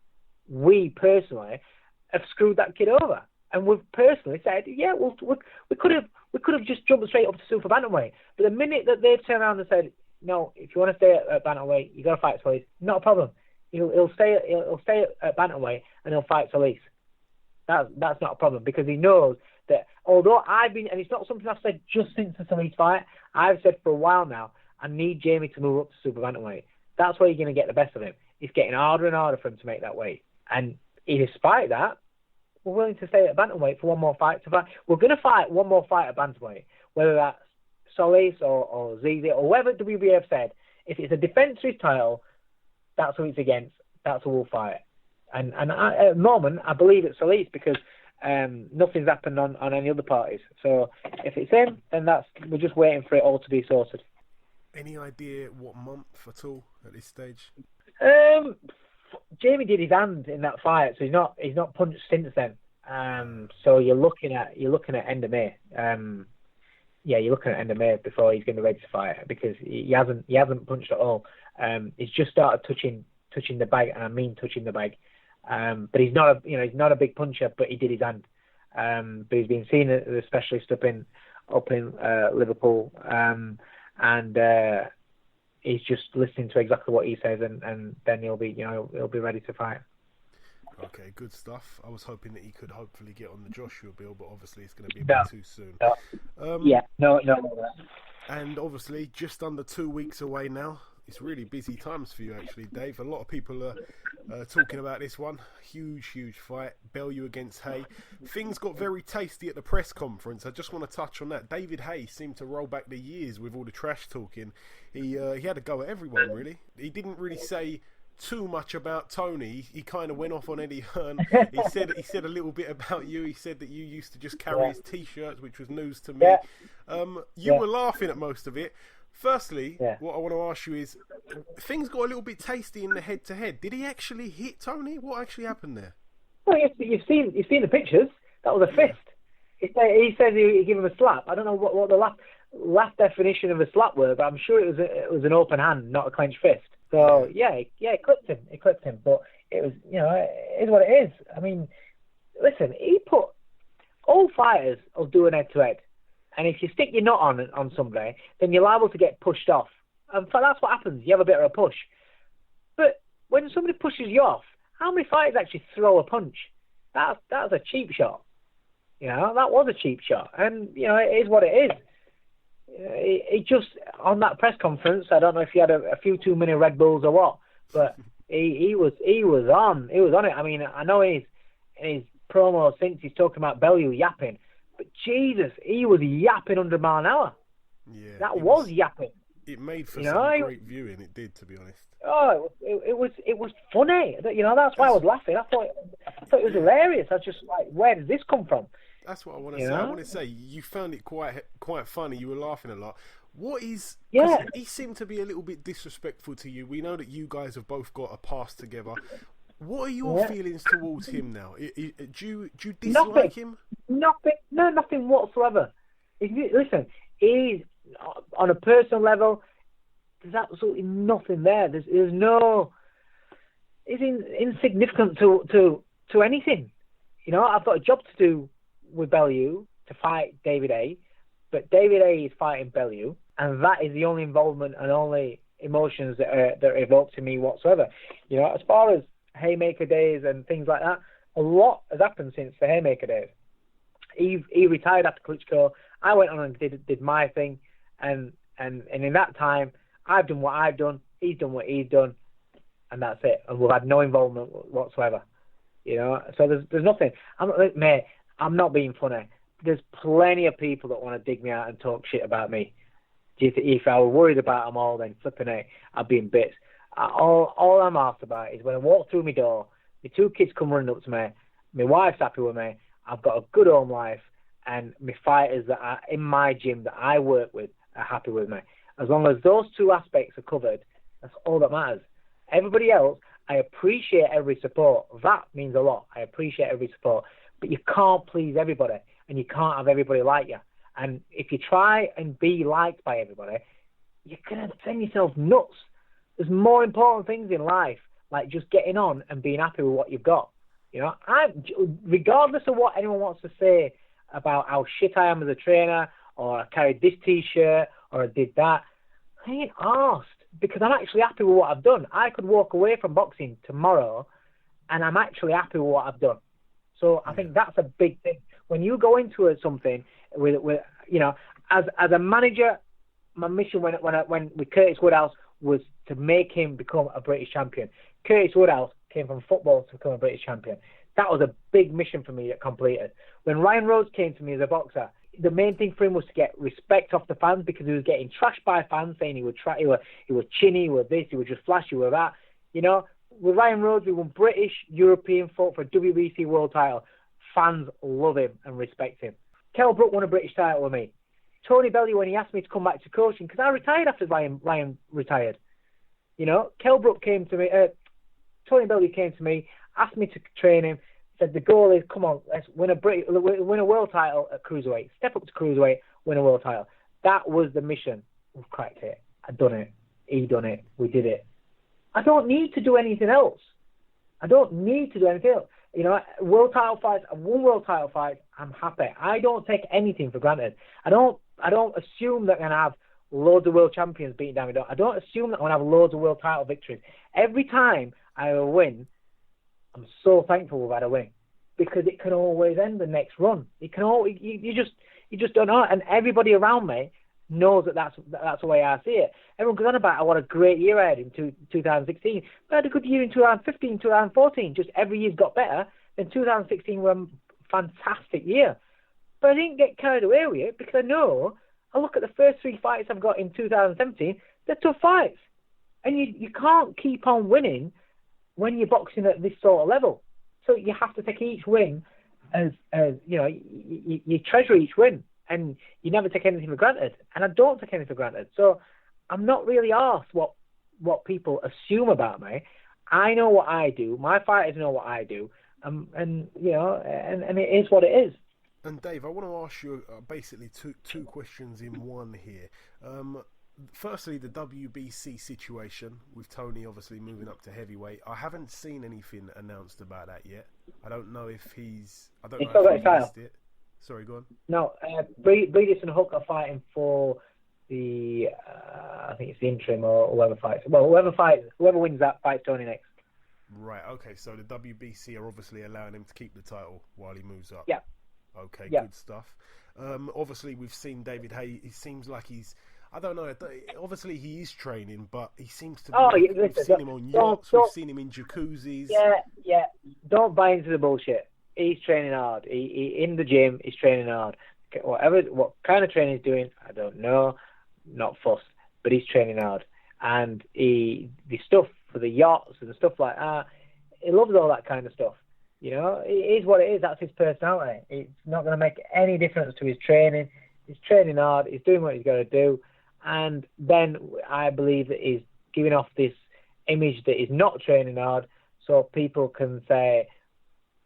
we personally have screwed that kid over. And we've personally said, yeah, we could have just jumped straight up to super bantamweight. But the minute that they've turned around and said, no, if you want to stay at bantamweight, you got to fight Solis. Not a problem. He'll stay at bantamweight and he'll fight Solis. That's not a problem, because he knows that although and it's not something I've said just since the Solis fight, I've said for a while now, I need Jamie to move up to super bantamweight. That's where you're going to get the best of him. It's getting harder and harder for him to make that weight. And despite that, we're willing to stay at bantamweight for one more fight to fight. We're going to fight one more fight at bantamweight, whether that's Solis or Zizi or whoever WBF said. If it's a defence of his title, that's who it's against. That's who we'll fight. And at the moment, I believe it's Solis because nothing's happened on any other parties. So if it's him, then we're just waiting for it all to be sorted. Any idea what month at all at this stage? Jamie did his hand in that fight, so he's not punched since then. So you're looking at end of May. You're looking at end of May before he's going to be ready to fight because he hasn't punched at all. He's just started touching the bag, and I mean touching the bag. But he's not a big puncher, but he did his hand. But he's been seen as a specialist up in Liverpool, and he's just listening to exactly what he says, and then he'll be ready to fight. Okay, good stuff. I was hoping that he could hopefully get on the Joshua bill, but obviously it's going to be a bit too soon. No. And obviously, just under 2 weeks away now. It's really busy times for you, actually, Dave. A lot of people are talking about this one. Huge fight. Bellew against Haye. Things got very tasty at the press conference. I just want to touch on that. David Haye seemed to roll back the years with all the trash talking. He had a go at everyone, really. He didn't really say too much about Tony. He kind of went off on Eddie Hearn. He said a little bit about you. He said that you used to just carry his T-shirts, which was news to me. You were laughing at most of it. Firstly, what I want to ask you is, things got a little bit tasty in the head-to-head. Did he actually hit Tony? What actually happened there? Well, you've seen the pictures. That was a fist. He says he gave him a slap. I don't know what the last definition of a slap were, but I'm sure it was an open hand, not a clenched fist. So it clipped him. It clipped him, but it was it is what it is. I mean, listen, all fighters will do an head-to-head. And if you stick your nut on somebody, then you're liable to get pushed off. And that's what happens. You have a bit of a push. But when somebody pushes you off, how many fighters actually throw a punch? That's a cheap shot. That was a cheap shot. And, it is what it is. It just, on that press conference, I don't know if he had a few too many Red Bulls or what, but he was on it. I mean, I know in his promo since he's talking about Bellew yapping. But Jesus, he was yapping 100 mile an hour. Yeah, that was yapping. It made for some great viewing. It did, to be honest. Oh, it was funny. That's why I was laughing. I thought it was hilarious. I was just like, where did this come from? That's what I want to say. I want to say you found it quite funny. You were laughing a lot. What is? He seemed to be a little bit disrespectful to you. We know that you guys have both got a past together. What are your feelings towards him now? Do you dislike him? Nothing whatsoever. Listen, he's on a personal level. There's absolutely nothing there. There's no. He's insignificant to anything. I've got a job to do with Bellew to fight David Haye, but David Haye is fighting Bellew, and that is the only involvement and only emotions that are evoked in me whatsoever. As far as Haymaker days and things like that, a lot has happened since the Haymaker days. He retired after Klitschko. I went on and did my thing, and in that time, I've done what I've done. He's done what he's done, and that's it. And we've had no involvement whatsoever. So there's nothing. I'm not being funny. There's plenty of people that want to dig me out and talk shit about me. If I were worried about them all, then flipping it, I'd be in bits. All I'm asked about is when I walk through my door, my 2 kids come running up to me, my wife's happy with me, I've got a good home life, and my fighters that are in my gym that I work with are happy with me. As long as those 2 aspects are covered, that's all that matters. Everybody else, I appreciate every support. That means a lot. I appreciate every support. But you can't please everybody, and you can't have everybody like you. And if you try and be liked by everybody, you're going to send yourself nuts. There's more important things in life, like just getting on and being happy with what you've got. Regardless of what anyone wants to say about how shit I am as a trainer, or I carried this T-shirt, or I did that, I ain't arsed, because I'm actually happy with what I've done. I could walk away from boxing tomorrow, and I'm actually happy with what I've done. So I think that's a big thing. When you go into something with as a manager, my mission when with Curtis Woodhouse was to make him become a British champion. Curtis Woodhouse came from football to become a British champion. That was a big mission for me that completed. When Ryan Rhodes came to me as a boxer, the main thing for him was to get respect off the fans because he was getting trashed by fans saying he was chinny, he was this, he was just flashy, he was that. You know, with Ryan Rhodes, we won British, European, fought for a WBC world title. Fans love him and respect him. Kell Brook won a British title with me. Tony Bellew, when he asked me to come back to coaching, because I retired after Ryan retired. You know, Kell Brook came to me, Tony Bellew came to me, asked me to train him, said the goal is, come on, let's win a world title at cruiserweight, step up to cruiserweight, win a world title. That was the mission. We've cracked it. I've done it. He done it. We did it. I don't need to do anything else. You know, world title fights, I've won world title fights, I'm happy. I don't take anything for granted. I don't assume that I'm going to have loads of world champions beating down my door. I don't assume that I'm going to have loads of world title victories. Every time I win, I'm so thankful we've had a win because it can always end the next run. It can always, you just don't know. And everybody around me knows that that's the way I see it. Everyone goes on about what a great year I had in 2016. But I had a good year in 2015, 2014. Just every year's got better. Then 2016 was a fantastic year. But I didn't get carried away with it because I look at the first 3 fights I've got in 2017, they're tough fights. And you can't keep on winning when you're boxing at this sort of level. So you have to take each win as you know, you treasure each win. And you never take anything for granted. And I don't take anything for granted. So I'm not really asked what people assume about me. I know what I do. My fighters know what I do. And you know, and it is what it is. And Dave, I want to ask you basically two questions in one here. Firstly, the WBC situation with Tony obviously moving up to heavyweight. I haven't seen anything announced about that yet. I don't know if he's missed it. Sorry, go on. No, Breedis and Hook are fighting for the I think it's the interim or whoever fights. Well, whoever wins that fights Tony next. Right. Okay. So the WBC are obviously allowing him to keep the title while he moves up. Yeah. Okay. Yeah. Good stuff. Obviously, we've seen David Haye. He seems like he's. I don't know. Obviously, he is training, but he seems to be. We've seen him on yachts. We've seen him in jacuzzis. Yeah. Don't buy into the bullshit. He's training hard. He in the gym. He's training hard. What kind of training he's doing, I don't know. Not fussed, but he's training hard. And the stuff for the yachts and stuff like that, he loves all that kind of stuff. You know, it is what it is. That's his personality. It's not going to make any difference to his training. He's training hard. He's doing what he's got to do. And then I believe that he's giving off this image that he's not training hard, so people can say,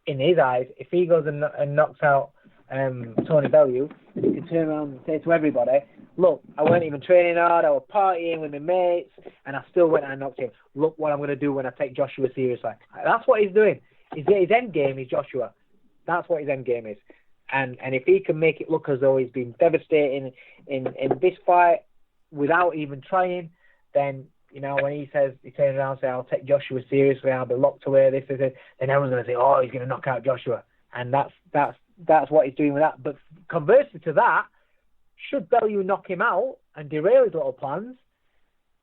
in his eyes, if he goes and knocks out Tony Bellew, he can turn around and say to everybody, look, I weren't even training hard, I was partying with my mates, and I still went and knocked him. Look what I'm going to do when I take Joshua seriously. That's what he's doing. His end game is Joshua. That's what his end game is. And if he can make it look as though he's been devastating in this fight without even trying, then, you know, when he turns around and says, I'll take Joshua seriously, I'll be locked away, this, then everyone's going to say, oh, he's going to knock out Joshua. And that's what he's doing with that. But conversely to that, should Bellew knock him out and derail his little plans,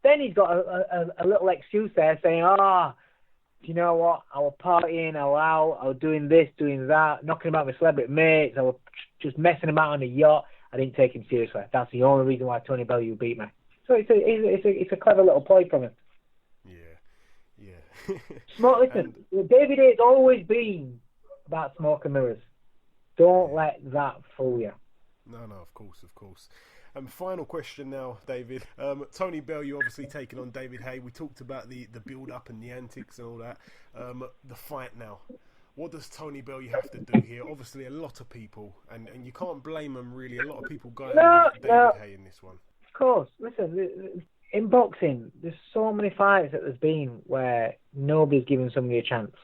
then he's got a little excuse there saying, do you know what, I was partying, I was doing this, doing that, knocking about my celebrity mates, I was just messing about on the yacht, I didn't take him seriously. That's the only reason why Tony Bellew beat me. So it's a clever little ploy from him. Yeah. Listen, David Hayes always been about smoke and mirrors. Don't let that fool you. No, of course. Final question now, David. Tony Bellew obviously taking on David Haye. We talked about the build-up and the antics and all that. The fight now. What does Tony Bellew have to do here? Obviously, a lot of people, and you can't blame them really, a lot of people going with David Haye in this one. Of course. Listen, in boxing, there's so many fights that there's been where nobody's given somebody a chance,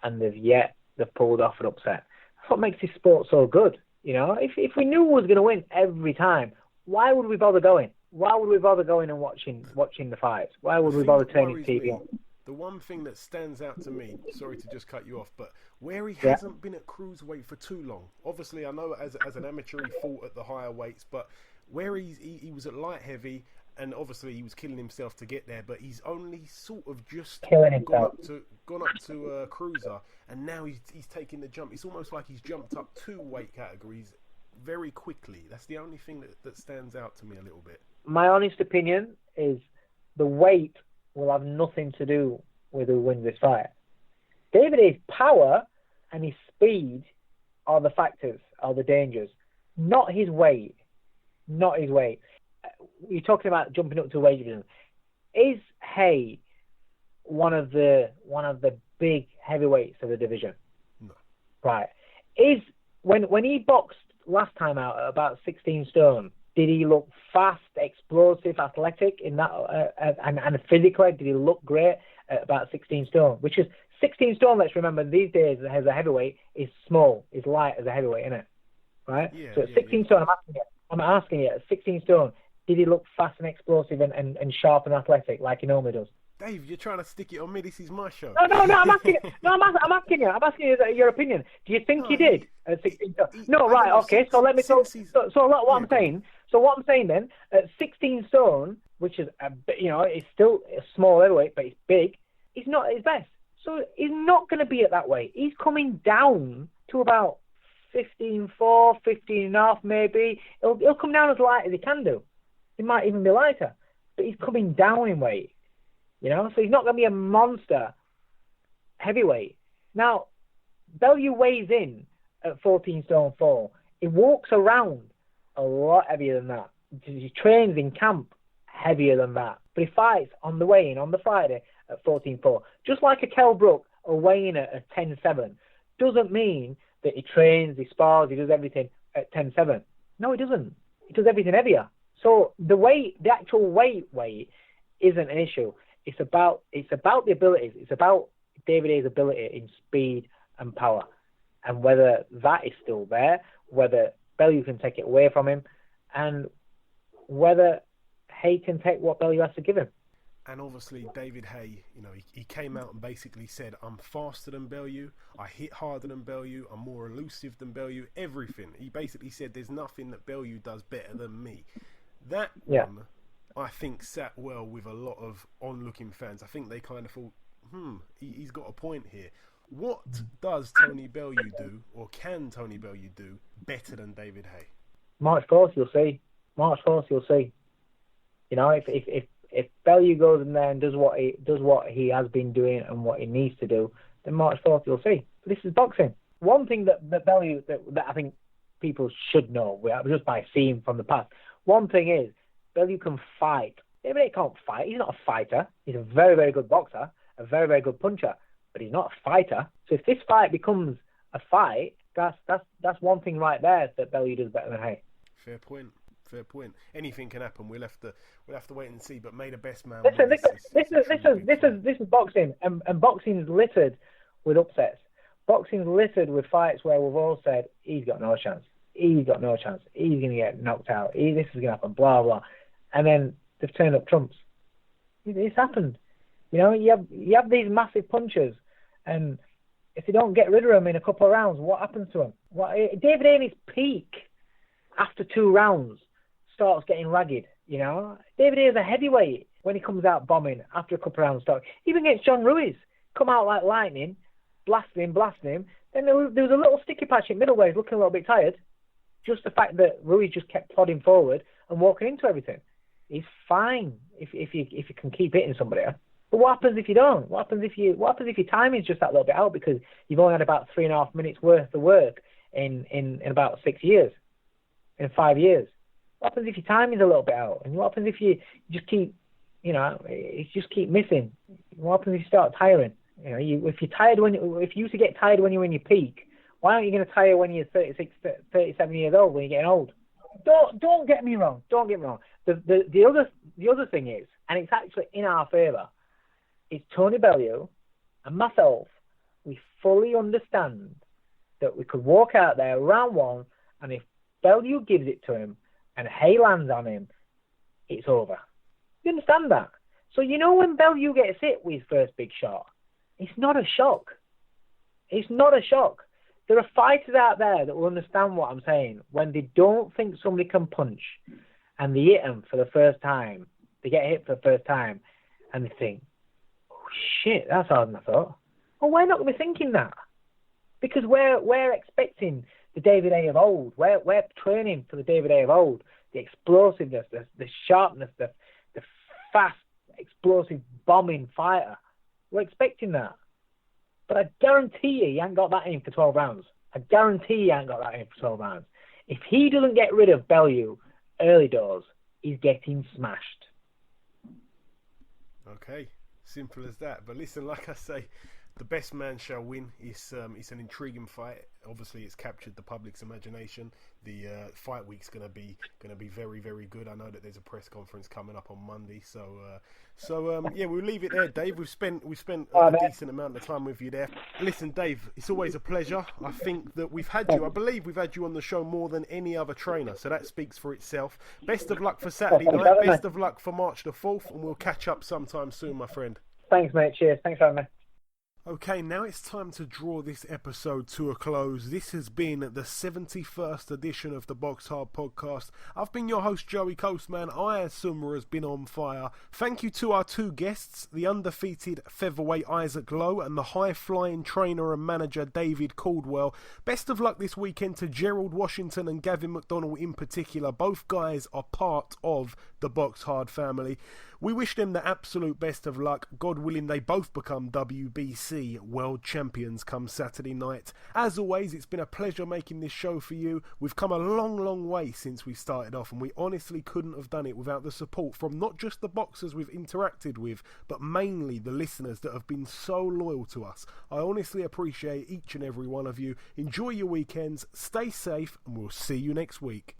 and they've pulled off an upset. That's what makes this sport so good. You know, if we knew who was going to win every time, why would we bother going? Why would we bother going and watching the fights? Why would we bother turning TV on? The one thing that stands out to me, sorry to just cut you off, but where he hasn't been at cruiserweight for too long. Obviously, I know as an amateur he fought at the higher weights, but where he was at light heavy, and obviously he was killing himself to get there, but he's only sort of just gone up to gone up to cruiser, and now he's taking the jump. It's almost like he's jumped up 2 weight categories very quickly. That's the only thing that stands out to me a little bit. My honest opinion is the weight will have nothing to do with who wins this fight. David Haye's power and his speed are the factors, are the dangers, not his weight. Not his weight. You're talking about jumping up to a weight division. Is Haye one of the big heavyweights of the division? No. Right. Is when he boxed last time out at about 16 stone, did he look fast, explosive, athletic in that, and physically, did he look great at about 16 stone? Which is 16 stone. Let's remember these days as a heavyweight is small, is light as a heavyweight, isn't it? Right. Yeah, so at 16 stone, I'm asking you, at 16 stone, did he look fast and explosive and sharp and athletic like he normally does? Dave, you're trying to stick it on me. This is my show. No, I'm asking you. No, I'm asking you your opinion. Do you think he did at 16 stone? No, right, okay. So let me talk. So what I'm saying. So what I'm saying then, at 16 stone, which is it's still a small heavyweight, but it's big. He's not at his best. So he's not going to be at that weight. He's coming down to about 15.4, 15.5 maybe. He'll come down as light as he can do. He might even be lighter, but he's coming down in weight. So he's not going to be a monster heavyweight. Now, Bellew weighs in at 14 stone 4. He walks around a lot heavier than that. He trains in camp heavier than that. But he fights on the weigh-in on the Friday at 14.4. Just like a Kell Brook or weighing at 10.7 doesn't mean that he trains, he spars, he does everything at 10.7. No, he doesn't. He does everything heavier. So the actual weight isn't an issue. It's about the abilities. It's about David Haye's ability in speed and power, and whether that is still there, whether Bellew can take it away from him, and whether Haye can take what Bellew has to give him. And obviously, David Haye, he came out and basically said, I'm faster than Bellew, I hit harder than Bellew, I'm more elusive than Bellew, everything. He basically said there's nothing that Bellew does better than me. That one, I think, sat well with a lot of onlooking fans. I think they kind of thought, he's got a point here. What does Tony Bellew do, or can Tony Bellew do, better than David Haye? March 4th, you'll see. If Bellew goes in there and does what he has been doing and what he needs to do, then March 4th you'll see. But this is boxing. One thing that Bellew that I think people should know, just by seeing from the past, one thing is Bellew can fight. David Haye can't fight. He's not a fighter. He's a very, very good boxer, a very, very good puncher, but he's not a fighter. So if this fight becomes a fight, that's one thing right there that Bellew does better than Haye. Fair point. Anything can happen. We'll have to wait and see. But may the best man. Listen, this is boxing, and boxing is littered with upsets. Boxing is littered with fights where we've all said he's got no chance. He's going to get knocked out. This is going to happen. Blah blah, and then they've turned up trumps. It's happened. You have these massive punchers, and if you don't get rid of them in a couple of rounds, what happens to them? David Haye's peak after 2 rounds starts getting ragged, David Haye is a heavyweight when he comes out bombing after a couple of rounds. Even against John Ruiz, come out like lightning, blasting him. Then there was a little sticky patch in middleweight, looking a little bit tired. Just the fact that Ruiz just kept plodding forward and walking into everything. He's fine if you can keep hitting somebody. But what happens if you don't? What happens if your timing is just that little bit out because you've only had about 3.5 minutes worth of work in about 6 years, in 5 years? What happens if your timing's a little bit out? And what happens if you just keep, keep missing? What happens if you start tiring? If you used to get tired when you're in your peak, why aren't you going to tire when you're 36, 37 years old, when you're getting old? Don't get me wrong. The other thing is, and it's actually in our favour, is Tony Bellew and myself, we fully understand that we could walk out there round 1, and if Bellew gives it to him and Haye lands on him, it's over. You understand that? So when Bellew gets hit with his first big shot, it's not a shock. It's not a shock. There are fighters out there that will understand what I'm saying. When they don't think somebody can punch and they hit them for the first time, they get hit for the first time, and they think, oh shit, that's harder than I thought. Well, we're not going to be thinking that because we're expecting the David Haye of old. We're training for the David Haye of old. The explosiveness, the sharpness, the fast, explosive, bombing fighter. We're expecting that. But I guarantee you he ain't got that in for 12 rounds. I guarantee he ain't got that in for 12 rounds. If he doesn't get rid of Bellew early doors, he's getting smashed. Okay, simple as that. But listen, like I say, the best man shall win. It's an intriguing fight. Obviously, it's captured the public's imagination. The fight week's gonna be very, very good. I know that there's a press conference coming up on Monday, so yeah, we'll leave it there, Dave. We've spent a decent amount of time with you there. Listen, Dave, it's always a pleasure. I think that I believe we've had you on the show more than any other trainer, so that speaks for itself. Best of luck for Saturday night. Best of luck for March the 4th, and we'll catch up sometime soon, my friend. Thanks, mate. Cheers. Thanks for having me. Okay, now it's time to draw this episode to a close. This has been the 71st edition of the BoxHard Podcast. I've been your host, Joey Coastman. Ayaz has been on fire. Thank you to our two guests, the undefeated featherweight Isaac Lowe and the high-flying trainer and manager David Coldwell. Best of luck this weekend to Gerald Washington and Gavin McDonnell in particular. Both guys are part of the BoxHard family. We wish them the absolute best of luck. God willing, they both become WBC world champions come Saturday night. As always, it's been a pleasure making this show for you. We've come a long, long way since we started off, and we honestly couldn't have done it without the support from not just the boxers we've interacted with, but mainly the listeners that have been so loyal to us. I honestly appreciate each and every one of you. Enjoy your weekends, stay safe, and we'll see you next week.